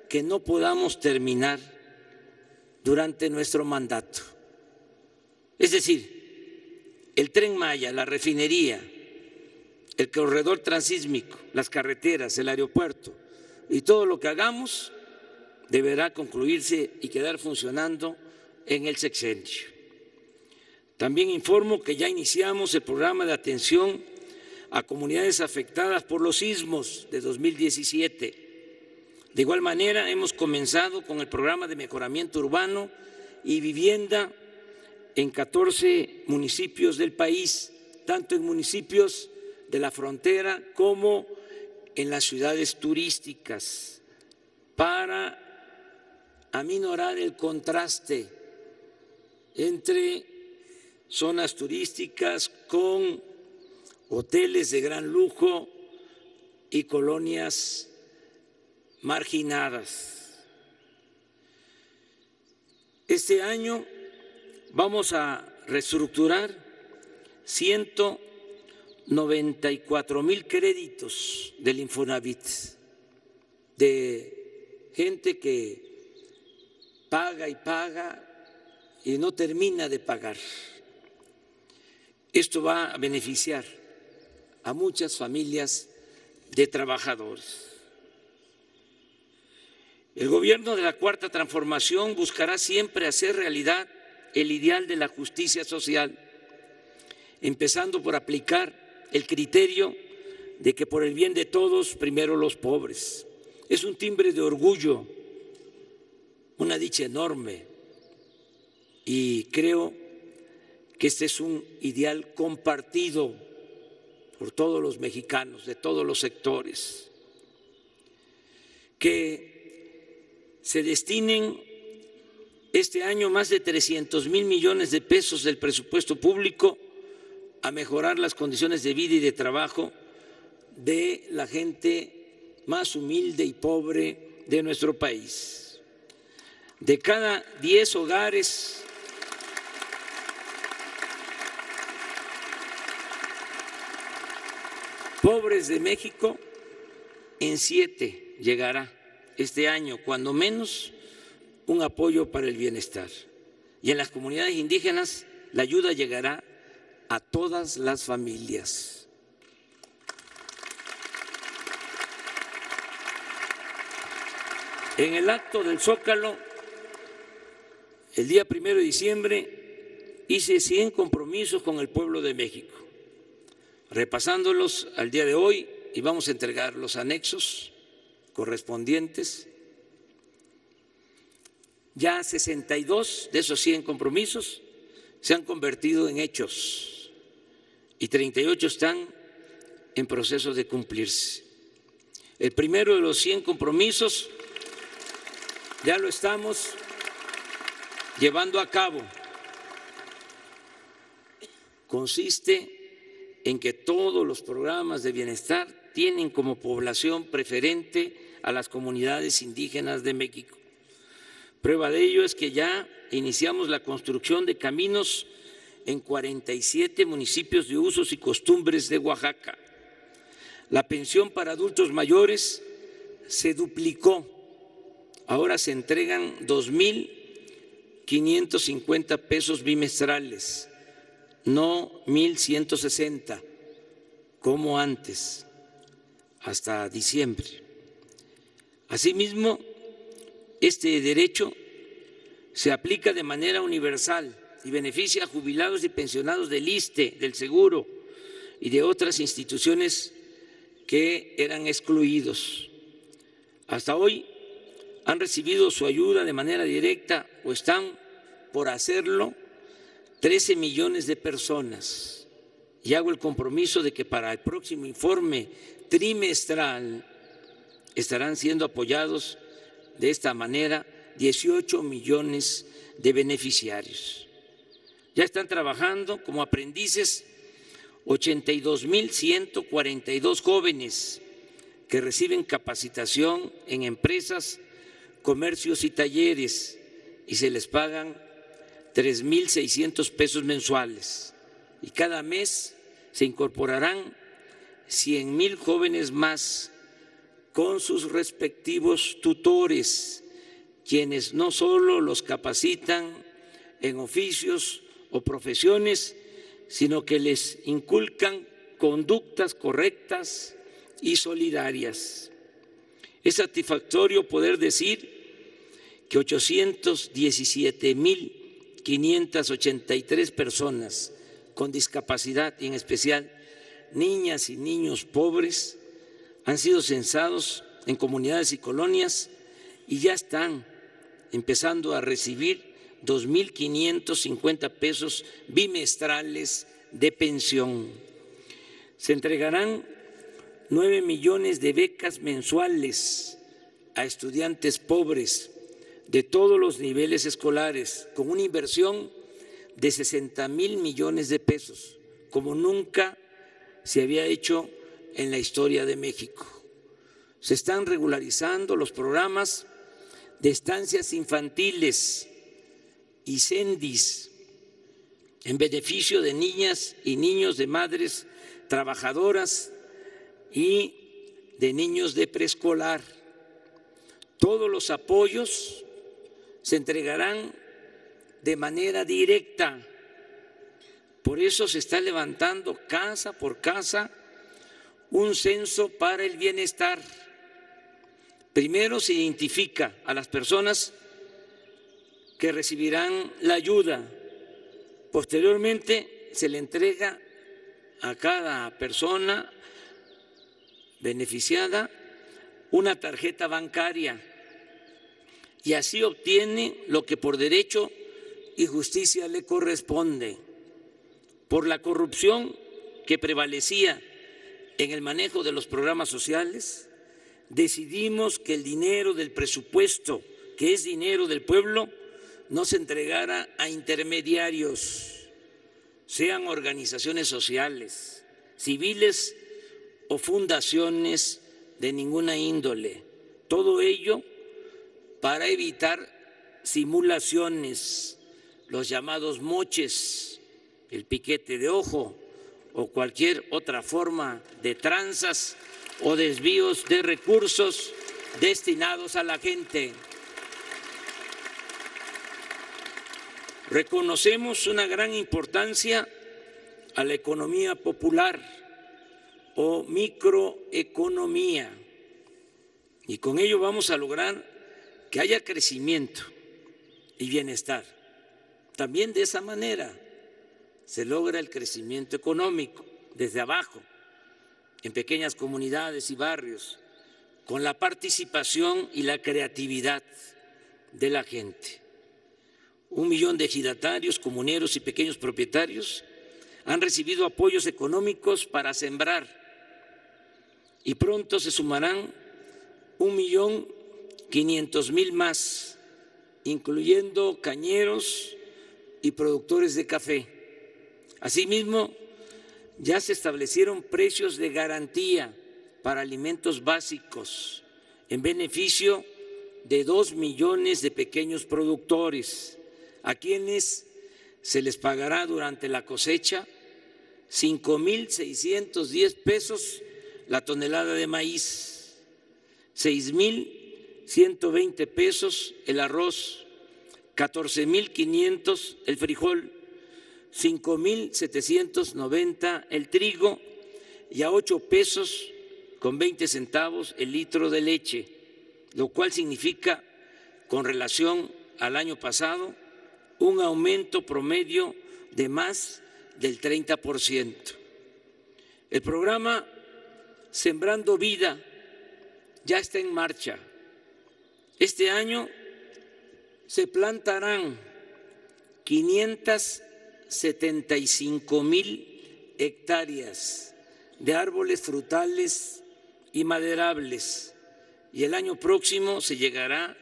que no podamos terminar durante nuestro mandato. Es decir, el Tren Maya, la refinería, el corredor transísmico, las carreteras, el aeropuerto y todo lo que hagamos deberá concluirse y quedar funcionando en el sexenio. También informo que ya iniciamos el programa de atención a comunidades afectadas por los sismos de 2017. De igual manera, hemos comenzado con el programa de mejoramiento urbano y vivienda en 14 municipios del país, tanto en municipios de la frontera como en las ciudades turísticas, para aminorar el contraste entre zonas turísticas con hoteles de gran lujo y colonias marginadas. Este año vamos a reestructurar 194,000 créditos del Infonavit, de gente que paga y paga y no termina de pagar. Esto va a beneficiar a muchas familias de trabajadores. El gobierno de la Cuarta Transformación buscará siempre hacer realidad el ideal de la justicia social, empezando por aplicar el criterio de que por el bien de todos, primero los pobres. Es un timbre de orgullo, una dicha enorme, y creo que este es un ideal compartido por todos los mexicanos, de todos los sectores. Que se destinen este año más de 300,000 millones de pesos del presupuesto público a mejorar las condiciones de vida y de trabajo de la gente más humilde y pobre de nuestro país. De cada 10 hogares pobres de México, en 7 llegará este año, cuando menos, un apoyo para el bienestar. Y en las comunidades indígenas, la ayuda llegará a todas las familias. En el acto del Zócalo, el día 1 de diciembre, hice 100 compromisos con el pueblo de México. Repasándolos al día de hoy, y vamos a entregar los anexos correspondientes. Ya 62 de esos 100 compromisos se han convertido en hechos y 38 están en proceso de cumplirse. El primero de los 100 compromisos ya lo estamos llevando a cabo. Consiste en que todos los programas de bienestar tienen como población preferente a las comunidades indígenas de México. Prueba de ello es que ya iniciamos la construcción de caminos en 47 municipios de usos y costumbres de Oaxaca. La pensión para adultos mayores se duplicó. Ahora se entregan 2,550 pesos bimestrales, no 1,160 como antes, hasta diciembre. Asimismo, Este derecho se aplica de manera universal y beneficia a jubilados y pensionados del ISSSTE, del Seguro y de otras instituciones que eran excluidos. Hasta hoy han recibido su ayuda de manera directa o están por hacerlo 13 millones de personas. Y hago el compromiso de que para el próximo informe trimestral estarán siendo apoyados de esta manera 18 millones de beneficiarios. Ya están trabajando como aprendices 82.142 jóvenes que reciben capacitación en empresas, comercios y talleres y se les pagan 3.600 pesos mensuales. Y cada mes se incorporarán 100,000 jóvenes más con sus respectivos tutores, quienes no solo los capacitan en oficios o profesiones, sino que les inculcan conductas correctas y solidarias. Es satisfactorio poder decir que 817.583 personas con discapacidad, y en especial niñas y niños pobres, han sido censados en comunidades y colonias y ya están empezando a recibir 2.550 pesos bimestrales de pensión. Se entregarán 9 millones de becas mensuales a estudiantes pobres de todos los niveles escolares, con una inversión de 60,000 millones de pesos, como nunca se había hecho en la historia de México. Se están regularizando los programas de estancias infantiles y CENDIS en beneficio de niñas y niños de madres trabajadoras y de niños de preescolar. Todos los apoyos se entregarán de manera directa. Por eso se está levantando casa por casa un censo para el bienestar. Primero se identifica a las personas que recibirán la ayuda. Posteriormente se le entrega a cada persona beneficiada una tarjeta bancaria y así obtiene lo que por derecho y justicia le corresponde. Por la corrupción que prevalecía en el manejo de los programas sociales, decidimos que el dinero del presupuesto, que es dinero del pueblo, no se entregara a intermediarios, sean organizaciones sociales, civiles o fundaciones de ninguna índole. Todo ello para evitar simulaciones, los llamados moches, el piquete de ojo o cualquier otra forma de tranzas o desvíos de recursos destinados a la gente. Reconocemos una gran importancia a la economía popular o microeconomía y con ello vamos a lograr que haya crecimiento y bienestar. También de esa manera se logra el crecimiento económico desde abajo, en pequeñas comunidades y barrios, con la participación y la creatividad de la gente. 1 millón de ejidatarios, comuneros y pequeños propietarios han recibido apoyos económicos para sembrar y pronto se sumarán 1.500.000 más, incluyendo cañeros y productores de café. Asimismo, ya se establecieron precios de garantía para alimentos básicos en beneficio de 2 millones de pequeños productores, a quienes se les pagará durante la cosecha 5.610 pesos la tonelada de maíz, 6.120 pesos el arroz, 14.500 el frijol, 5.790 el trigo y a 8 pesos con 20 centavos el litro de leche, lo cual significa con relación al año pasado, un aumento promedio de más del 30%. El programa Sembrando Vida ya está en marcha. Este año se plantarán 575,000 hectáreas de árboles frutales y maderables, y el año próximo se llegará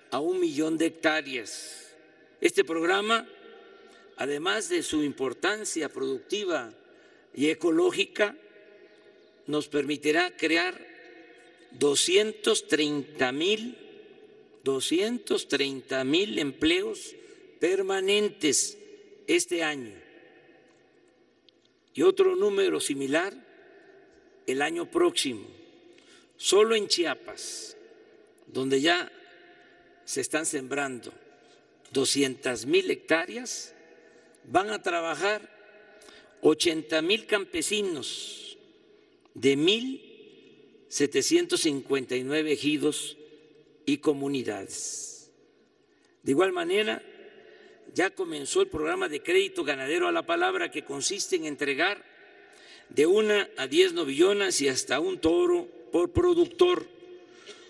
a 1,000,000 de hectáreas. Este programa, además de su importancia productiva y ecológica, nos permitirá crear 230,000 empleos permanentes este año, y otro número similar el año próximo. Solo en Chiapas, donde ya se están sembrando 200,000 hectáreas, van a trabajar 80,000 campesinos de 1,759 ejidos y comunidades. De igual manera, ya comenzó el programa de crédito ganadero a la palabra, que consiste en entregar de 1 a 10 novillonas y hasta un toro por productor,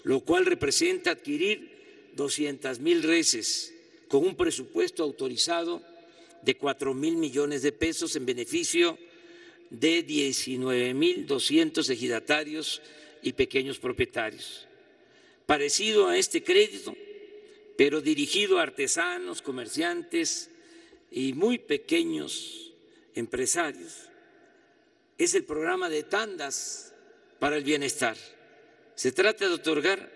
lo cual representa adquirir 200,000 reses con un presupuesto autorizado de 4,000 millones de pesos en beneficio de 19,200 ejidatarios y pequeños propietarios. Parecido a este crédito, pero dirigido a artesanos, comerciantes y muy pequeños empresarios, es el programa de tandas para el bienestar. Se trata de otorgar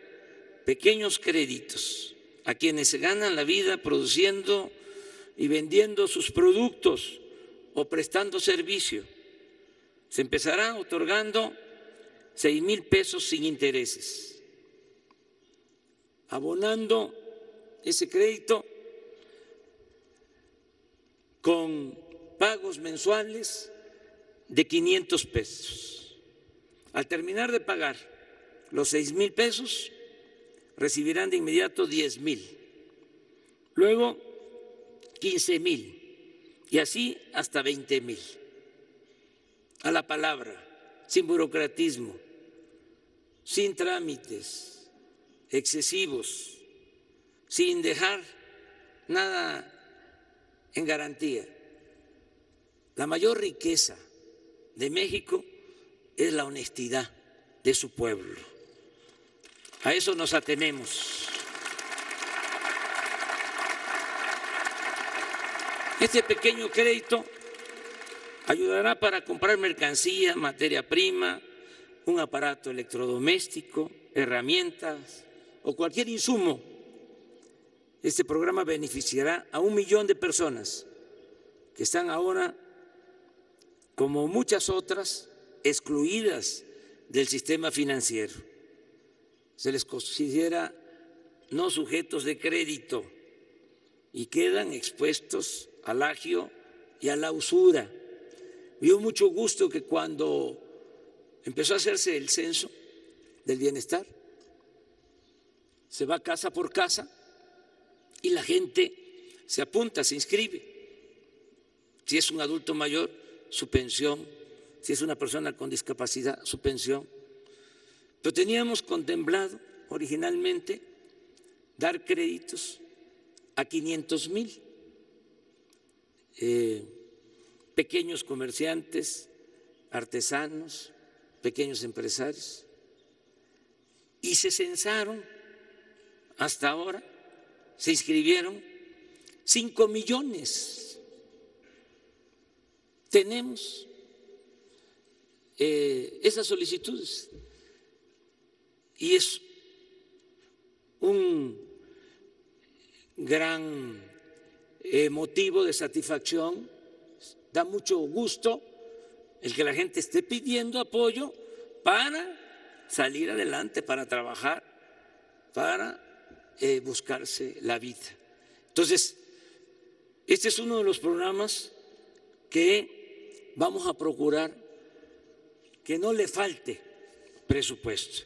pequeños créditos a quienes se ganan la vida produciendo y vendiendo sus productos o prestando servicio. Se empezará otorgando 6,000 pesos sin intereses. Abonando ese crédito con pagos mensuales de 500 pesos. Al terminar de pagar los 6,000 pesos, recibirán de inmediato 10,000, luego 15,000 y así hasta 20,000. A la palabra, sin burocratismo, sin trámites excesivos, sin dejar nada en garantía. La mayor riqueza de México es la honestidad de su pueblo. A eso nos atenemos. Este pequeño crédito ayudará para comprar mercancía, materia prima, un aparato electrodoméstico, herramientas o cualquier insumo. Este programa beneficiará a 1,000,000 de personas que están ahora, como muchas otras, excluidas del sistema financiero. Se les considera no sujetos de crédito y quedan expuestos al agio y a la usura. Me dio mucho gusto que cuando empezó a hacerse el censo del bienestar, se va casa por casa y la gente se apunta, se inscribe. Si es un adulto mayor, su pensión; si es una persona con discapacidad, su pensión. Pero teníamos contemplado originalmente dar créditos a 500,000 pequeños comerciantes, artesanos, pequeños empresarios, y se censaron hasta ahora, se inscribieron 5 millones. Tenemos esas solicitudes y es un gran motivo de satisfacción. Da mucho gusto el que la gente esté pidiendo apoyo para salir adelante, para trabajar, para buscarse la vida. Entonces, este es uno de los programas que vamos a procurar que no le falte presupuesto.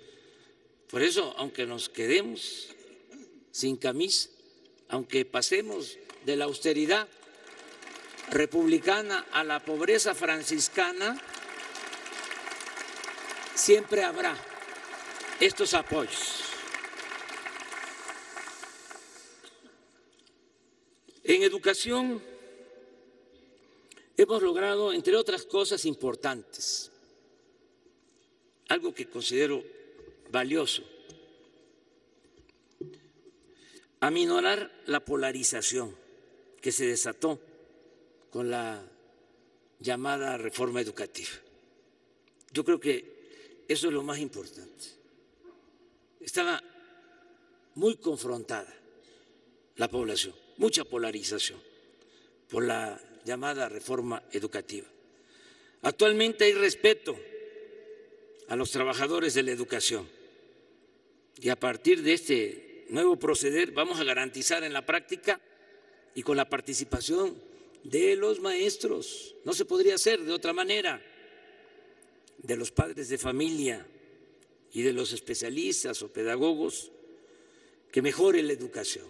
Por eso, aunque nos quedemos sin camisa, aunque pasemos de la austeridad republicana a la pobreza franciscana, siempre habrá estos apoyos. En educación hemos logrado, entre otras cosas importantes, algo que considero valioso: aminorar la polarización que se desató con la llamada reforma educativa. Yo creo que eso es lo más importante. Estaba muy confrontada la población, mucha polarización por la llamada reforma educativa. Actualmente hay respeto a los trabajadores de la educación y a partir de este nuevo proceder vamos a garantizar en la práctica y con la participación de los maestros, no se podría hacer de otra manera, de los padres de familia y de los especialistas o pedagogos, que mejore la educación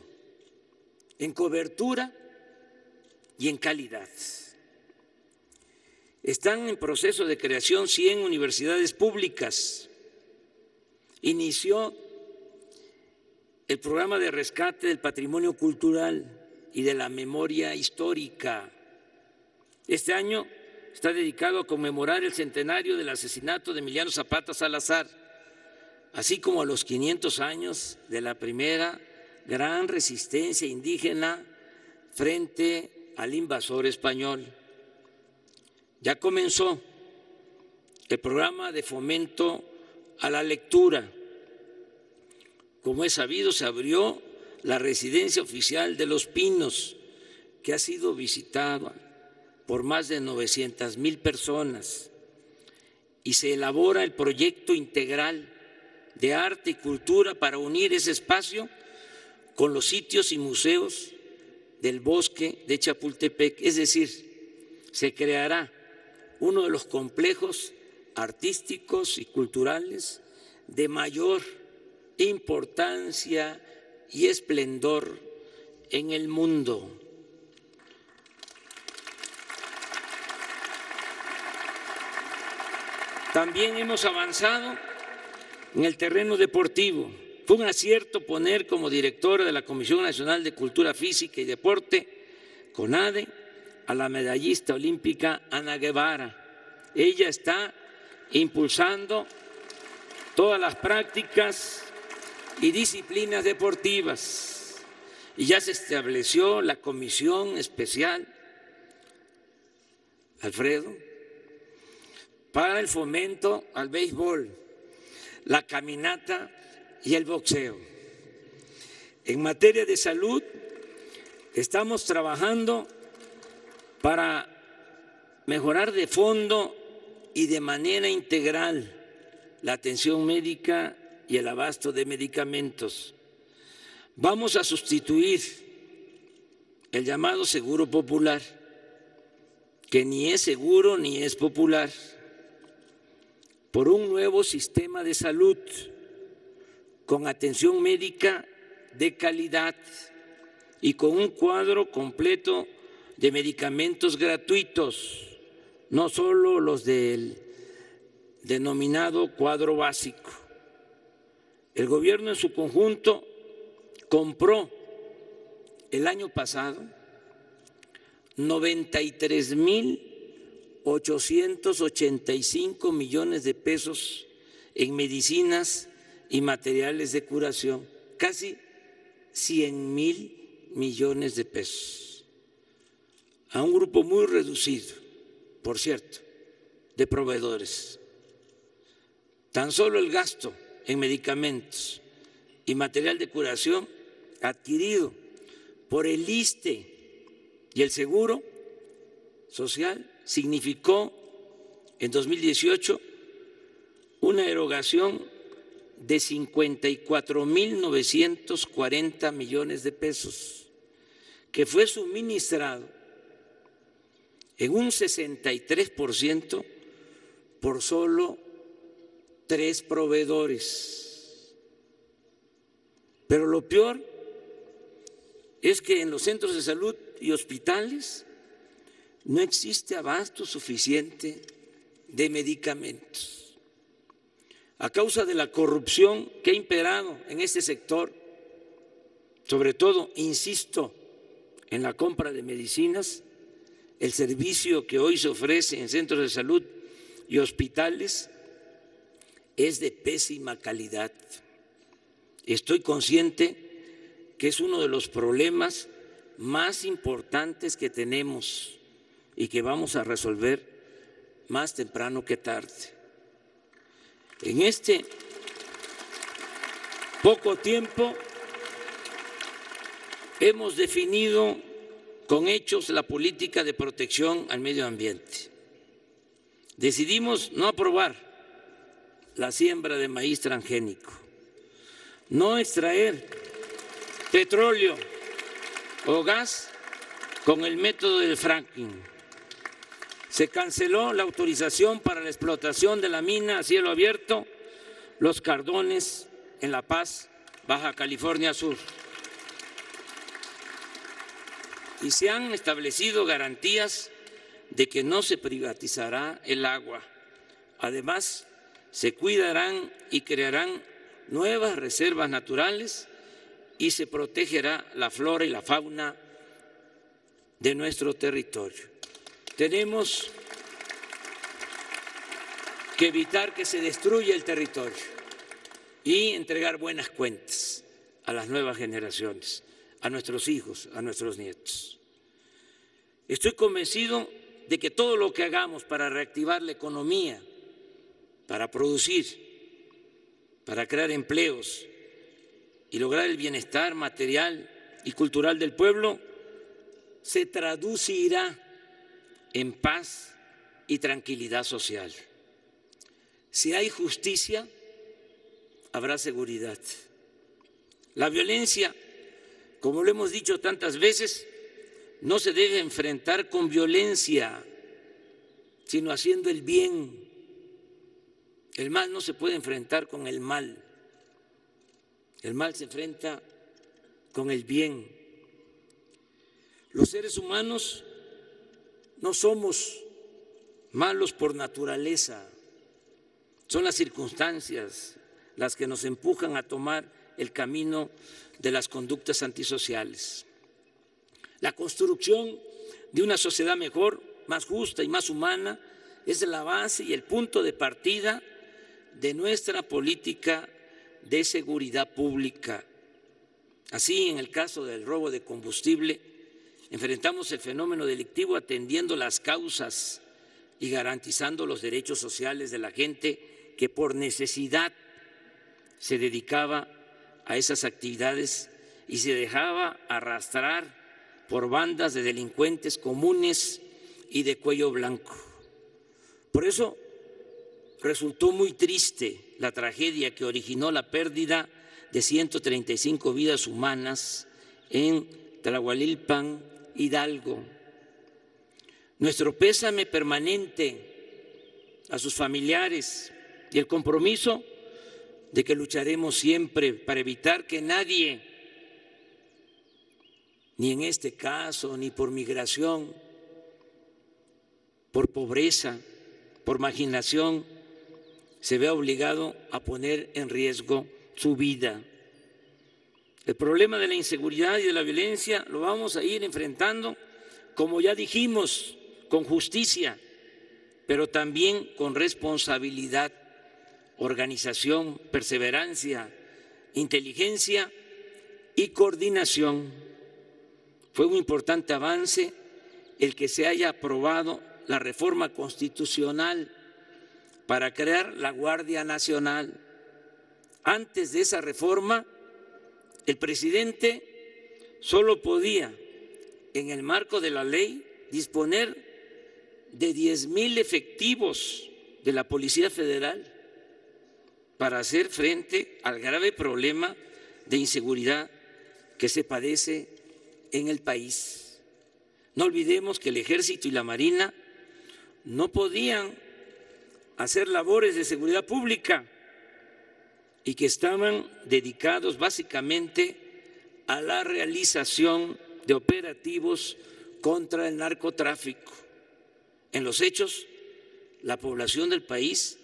en cobertura y en calidad. Están en proceso de creación 100 universidades públicas. Inició el programa de rescate del patrimonio cultural y de la memoria histórica. Este año está dedicado a conmemorar el centenario del asesinato de Emiliano Zapata Salazar, así como a los 500 años de la primera gran resistencia indígena frente al invasor español. Ya comenzó el programa de fomento a la lectura. Como es sabido, se abrió la residencia oficial de Los Pinos, que ha sido visitada por más de 900,000 personas, y se elabora el proyecto integral de arte y cultura para unir ese espacio con los sitios y museos del bosque de Chapultepec. Es decir, se creará uno de los complejos artísticos y culturales de mayor importancia y esplendor en el mundo. También hemos avanzado en el terreno deportivo. Fue un acierto poner como directora de la Comisión Nacional de Cultura Física y Deporte, CONADE, a la medallista olímpica Ana Guevara. Ella está impulsando todas las prácticas y disciplinas deportivas y ya se estableció la comisión especial, Alfredo, para el fomento al béisbol, la caminata y el boxeo. En materia de salud, estamos trabajando para mejorar de fondo y de manera integral la atención médica y el abasto de medicamentos. Vamos a sustituir el llamado seguro popular, que ni es seguro ni es popular, por un nuevo sistema de salud con atención médica de calidad y con un cuadro completo de medicamentos gratuitos, no solo los del denominado cuadro básico. El gobierno en su conjunto compró el año pasado 93,885 millones de pesos en medicinas y materiales de curación, casi 100,000 millones de pesos, a un grupo muy reducido, por cierto, de proveedores. Tan solo el gasto en medicamentos y material de curación adquirido por el ISSSTE y el Seguro Social significó en 2018 una erogación de 54,940 millones de pesos, que fue suministrado en un 63% por solo 3 proveedores. Pero lo peor es que en los centros de salud y hospitales no existe abasto suficiente de medicamentos. A causa de la corrupción que ha imperado en este sector, sobre todo, insisto, en la compra de medicinas, el servicio que hoy se ofrece en centros de salud y hospitales es de pésima calidad. Estoy consciente que es uno de los problemas más importantes que tenemos y que vamos a resolver más temprano que tarde. En este poco tiempo hemos definido con hechos la política de protección al medio ambiente. Decidimos no aprobar la siembra de maíz transgénico, no extraer petróleo o gas con el método del fracking. Se canceló la autorización para la explotación de la mina a cielo abierto Los Cardones en La Paz, Baja California Sur. Y se han establecido garantías de que no se privatizará el agua. Además, se cuidarán y crearán nuevas reservas naturales y se protegerá la flora y la fauna de nuestro territorio. Tenemos que evitar que se destruya el territorio y entregar buenas cuentas a las nuevas generaciones, a nuestros hijos, a nuestros nietos. Estoy convencido de que todo lo que hagamos para reactivar la economía, para producir, para crear empleos y lograr el bienestar material y cultural del pueblo, se traducirá en paz y tranquilidad social. Si hay justicia, habrá seguridad. La violencia, como lo hemos dicho tantas veces, no se debe enfrentar con violencia, sino haciendo el bien. El mal no se puede enfrentar con el mal. El mal se enfrenta con el bien. Los seres humanos no somos malos por naturaleza. Son las circunstancias las que nos empujan a tomar el camino de las conductas antisociales. La construcción de una sociedad mejor, más justa y más humana es la base y el punto de partida de nuestra política de seguridad pública. Así, en el caso del robo de combustible, enfrentamos el fenómeno delictivo atendiendo las causas y garantizando los derechos sociales de la gente que por necesidad se dedicaba a esas actividades y se dejaba arrastrar por bandas de delincuentes comunes y de cuello blanco. Por eso resultó muy triste la tragedia que originó la pérdida de 135 vidas humanas en Tlahualilpan, Hidalgo. Nuestro pésame permanente a sus familiares y el compromiso de que lucharemos siempre para evitar que nadie, ni en este caso, ni por migración, por pobreza, por marginación, se vea obligado a poner en riesgo su vida. El problema de la inseguridad y de la violencia lo vamos a ir enfrentando, como ya dijimos, con justicia, pero también con responsabilidad, organización, perseverancia, inteligencia y coordinación. Fue un importante avance el que se haya aprobado la reforma constitucional para crear la Guardia Nacional. Antes de esa reforma, el presidente solo podía, en el marco de la ley, disponer de 10,000 efectivos de la Policía Federal para hacer frente al grave problema de inseguridad que se padece en el país. No olvidemos que el Ejército y la Marina no podían hacer labores de seguridad pública y que estaban dedicados básicamente a la realización de operativos contra el narcotráfico. En los hechos, la población del país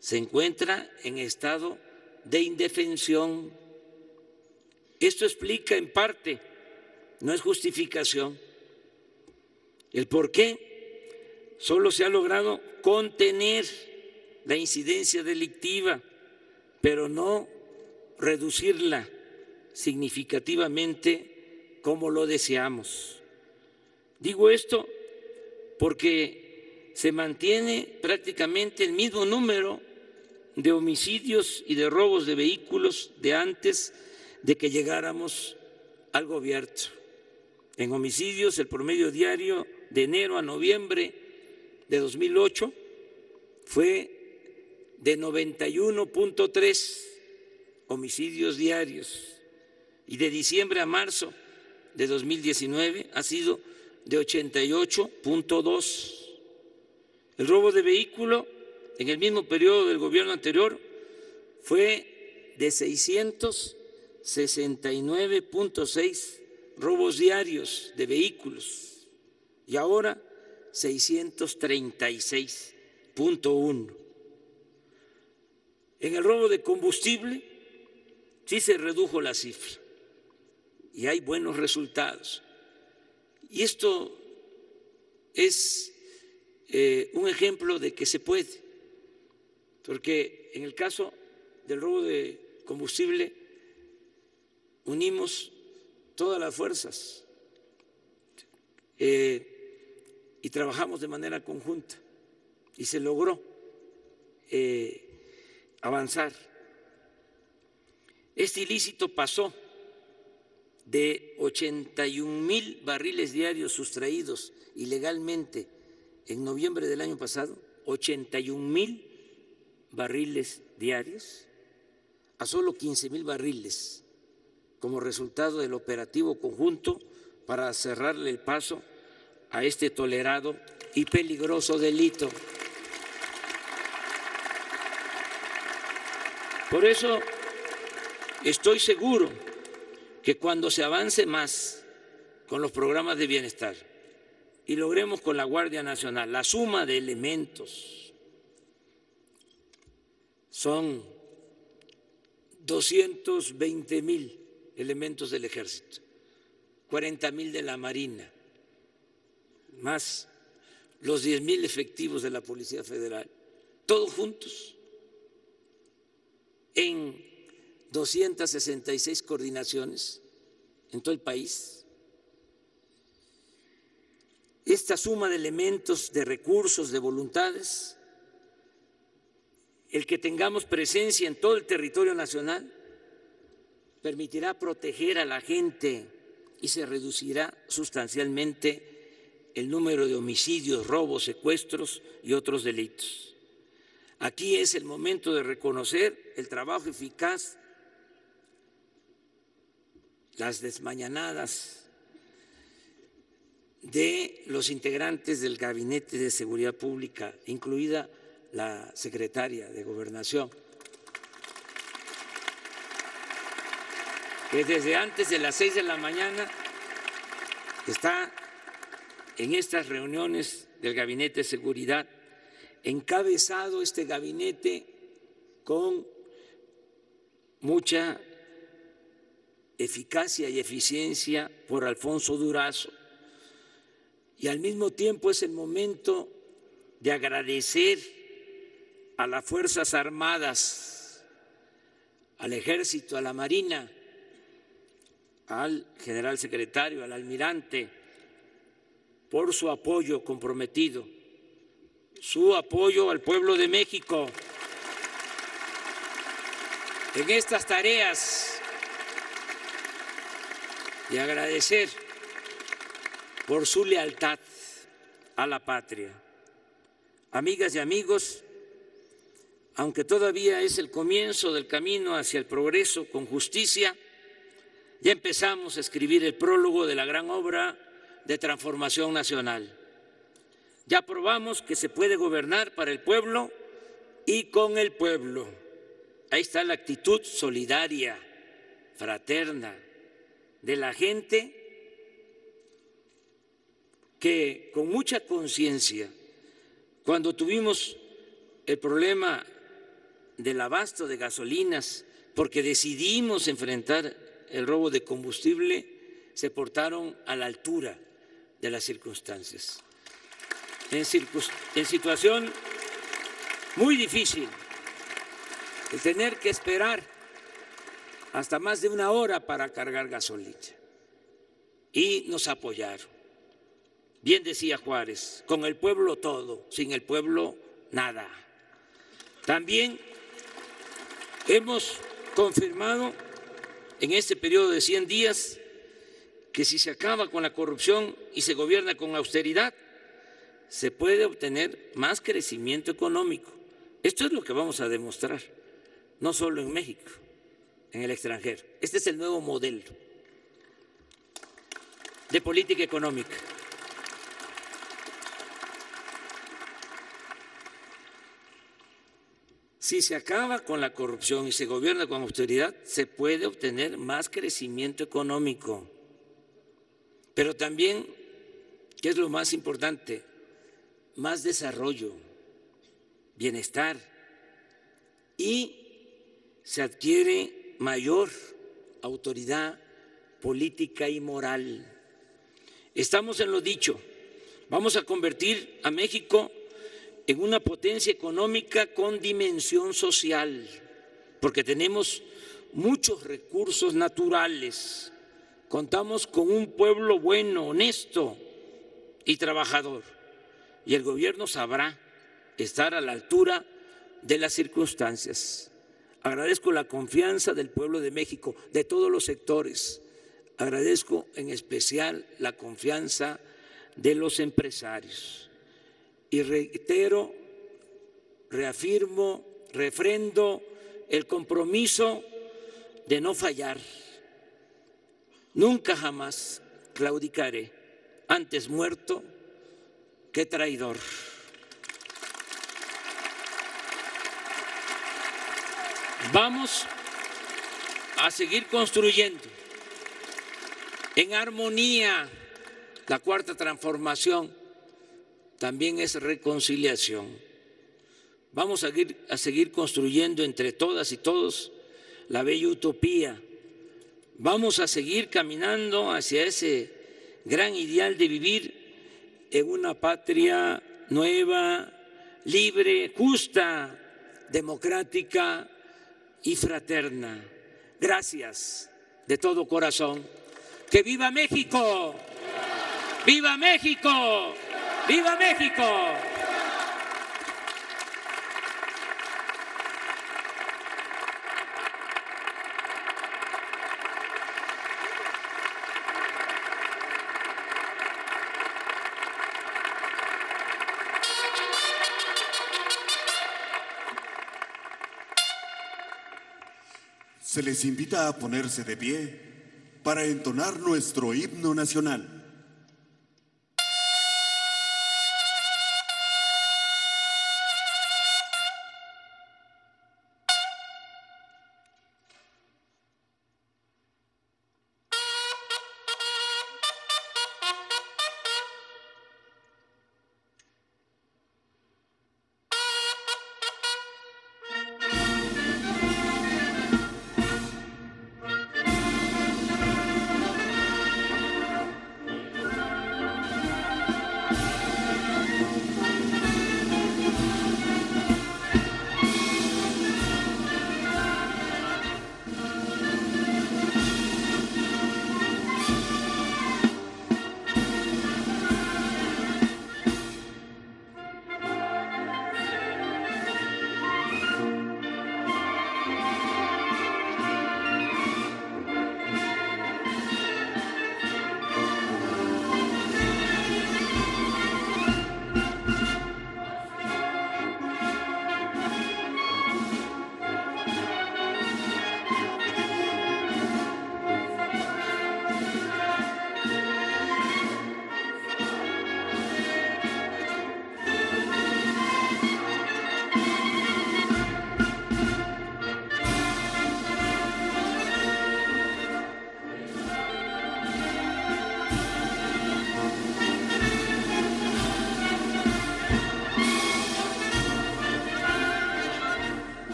se encuentra en estado de indefensión. Esto explica en parte, no es justificación, el por qué solo se ha logrado contener la incidencia delictiva, pero no reducirla significativamente como lo deseamos. Digo esto porque se mantiene prácticamente el mismo número de homicidios y de robos de vehículos de antes de que llegáramos al gobierno. En homicidios, el promedio diario de enero a noviembre de 2008 fue de 91.3 homicidios diarios y de diciembre a marzo de 2019 ha sido de 88.2. El robo de vehículo en el mismo periodo del gobierno anterior fue de 669.6 robos diarios de vehículos y ahora 636.1. En el robo de combustible sí se redujo la cifra y hay buenos resultados. Y esto es un ejemplo de que se puede, porque en el caso del robo de combustible unimos todas las fuerzas y trabajamos de manera conjunta y se logró avanzar. Este ilícito pasó de 81,000 barriles diarios sustraídos ilegalmente en noviembre del año pasado, 81,000 barriles diarios, a solo 15,000 barriles como resultado del operativo conjunto para cerrarle el paso a este tolerado y peligroso delito. Por eso estoy seguro que cuando se avance más con los programas de bienestar y logremos con la Guardia Nacional la suma de elementos, son 220,000 elementos del Ejército, 40,000 de la Marina, más los 10,000 efectivos de la Policía Federal, todos juntos en 266 coordinaciones en todo el país. Esta suma de elementos, de recursos, de voluntades, el que tengamos presencia en todo el territorio nacional, permitirá proteger a la gente y se reducirá sustancialmente el número de homicidios, robos, secuestros y otros delitos. Aquí es el momento de reconocer el trabajo eficaz, las desmañanadas de los integrantes del Gabinete de Seguridad Pública, incluida la secretaria de Gobernación, que desde antes de las 6 de la mañana está en estas reuniones del Gabinete de Seguridad, encabezado este gabinete con mucha eficacia y eficiencia por Alfonso Durazo. Y al mismo tiempo es el momento de agradecer a las Fuerzas Armadas, al Ejército, a la Marina, al general secretario, al almirante, por su apoyo comprometido, su apoyo al pueblo de México en estas tareas, y agradecer por su lealtad a la patria. Amigas y amigos, aunque todavía es el comienzo del camino hacia el progreso con justicia, ya empezamos a escribir el prólogo de la gran obra de transformación nacional. Ya probamos que se puede gobernar para el pueblo y con el pueblo. Ahí está la actitud solidaria, fraterna, de la gente que con mucha conciencia, cuando tuvimos el problema del abasto de gasolinas, porque decidimos enfrentar el robo de combustible, se portaron a la altura de las circunstancias. En situación muy difícil, de tener que esperar hasta más de una hora para cargar gasolina. Y nos apoyaron. Bien decía Juárez, con el pueblo todo, sin el pueblo nada. También hemos confirmado en este periodo de 100 días que si se acaba con la corrupción y se gobierna con austeridad, se puede obtener más crecimiento económico. Esto es lo que vamos a demostrar, no solo en México, en el extranjero. Este es el nuevo modelo de política económica. Si se acaba con la corrupción y se gobierna con austeridad, se puede obtener más crecimiento económico. Pero también, ¿qué es lo más importante? Más desarrollo, bienestar, y se adquiere mayor autoridad política y moral. Estamos en lo dicho, vamos a convertir a México en una potencia económica con dimensión social, porque tenemos muchos recursos naturales, contamos con un pueblo bueno, honesto y trabajador, y el gobierno sabrá estar a la altura de las circunstancias. Agradezco la confianza del pueblo de México, de todos los sectores. Agradezco en especial la confianza de los empresarios. Y reitero, reafirmo, refrendo el compromiso de no fallar. Nunca jamás claudicaré, antes muerto que traidor. Vamos a seguir construyendo en armonía. La cuarta transformación también es reconciliación. Vamos a seguir construyendo entre todas y todos la bella utopía. Vamos a seguir caminando hacia ese gran ideal de vivir en una patria nueva, libre, justa, democrática y fraterna. Gracias de todo corazón. ¡Que viva México! ¡Viva México! ¡Viva México! Se les invita a ponerse de pie para entonar nuestro himno nacional.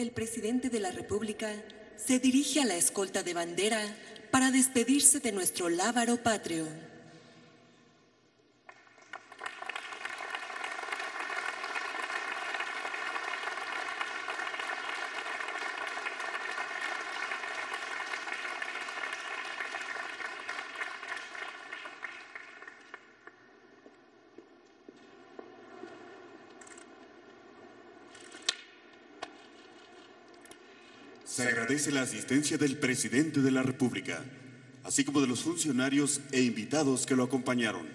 El presidente de la República se dirige a la escolta de bandera para despedirse de nuestro lábaro patrio. Se agradece la asistencia del presidente de la República, así como de los funcionarios e invitados que lo acompañaron.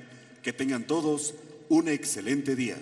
Que tengan todos un excelente día.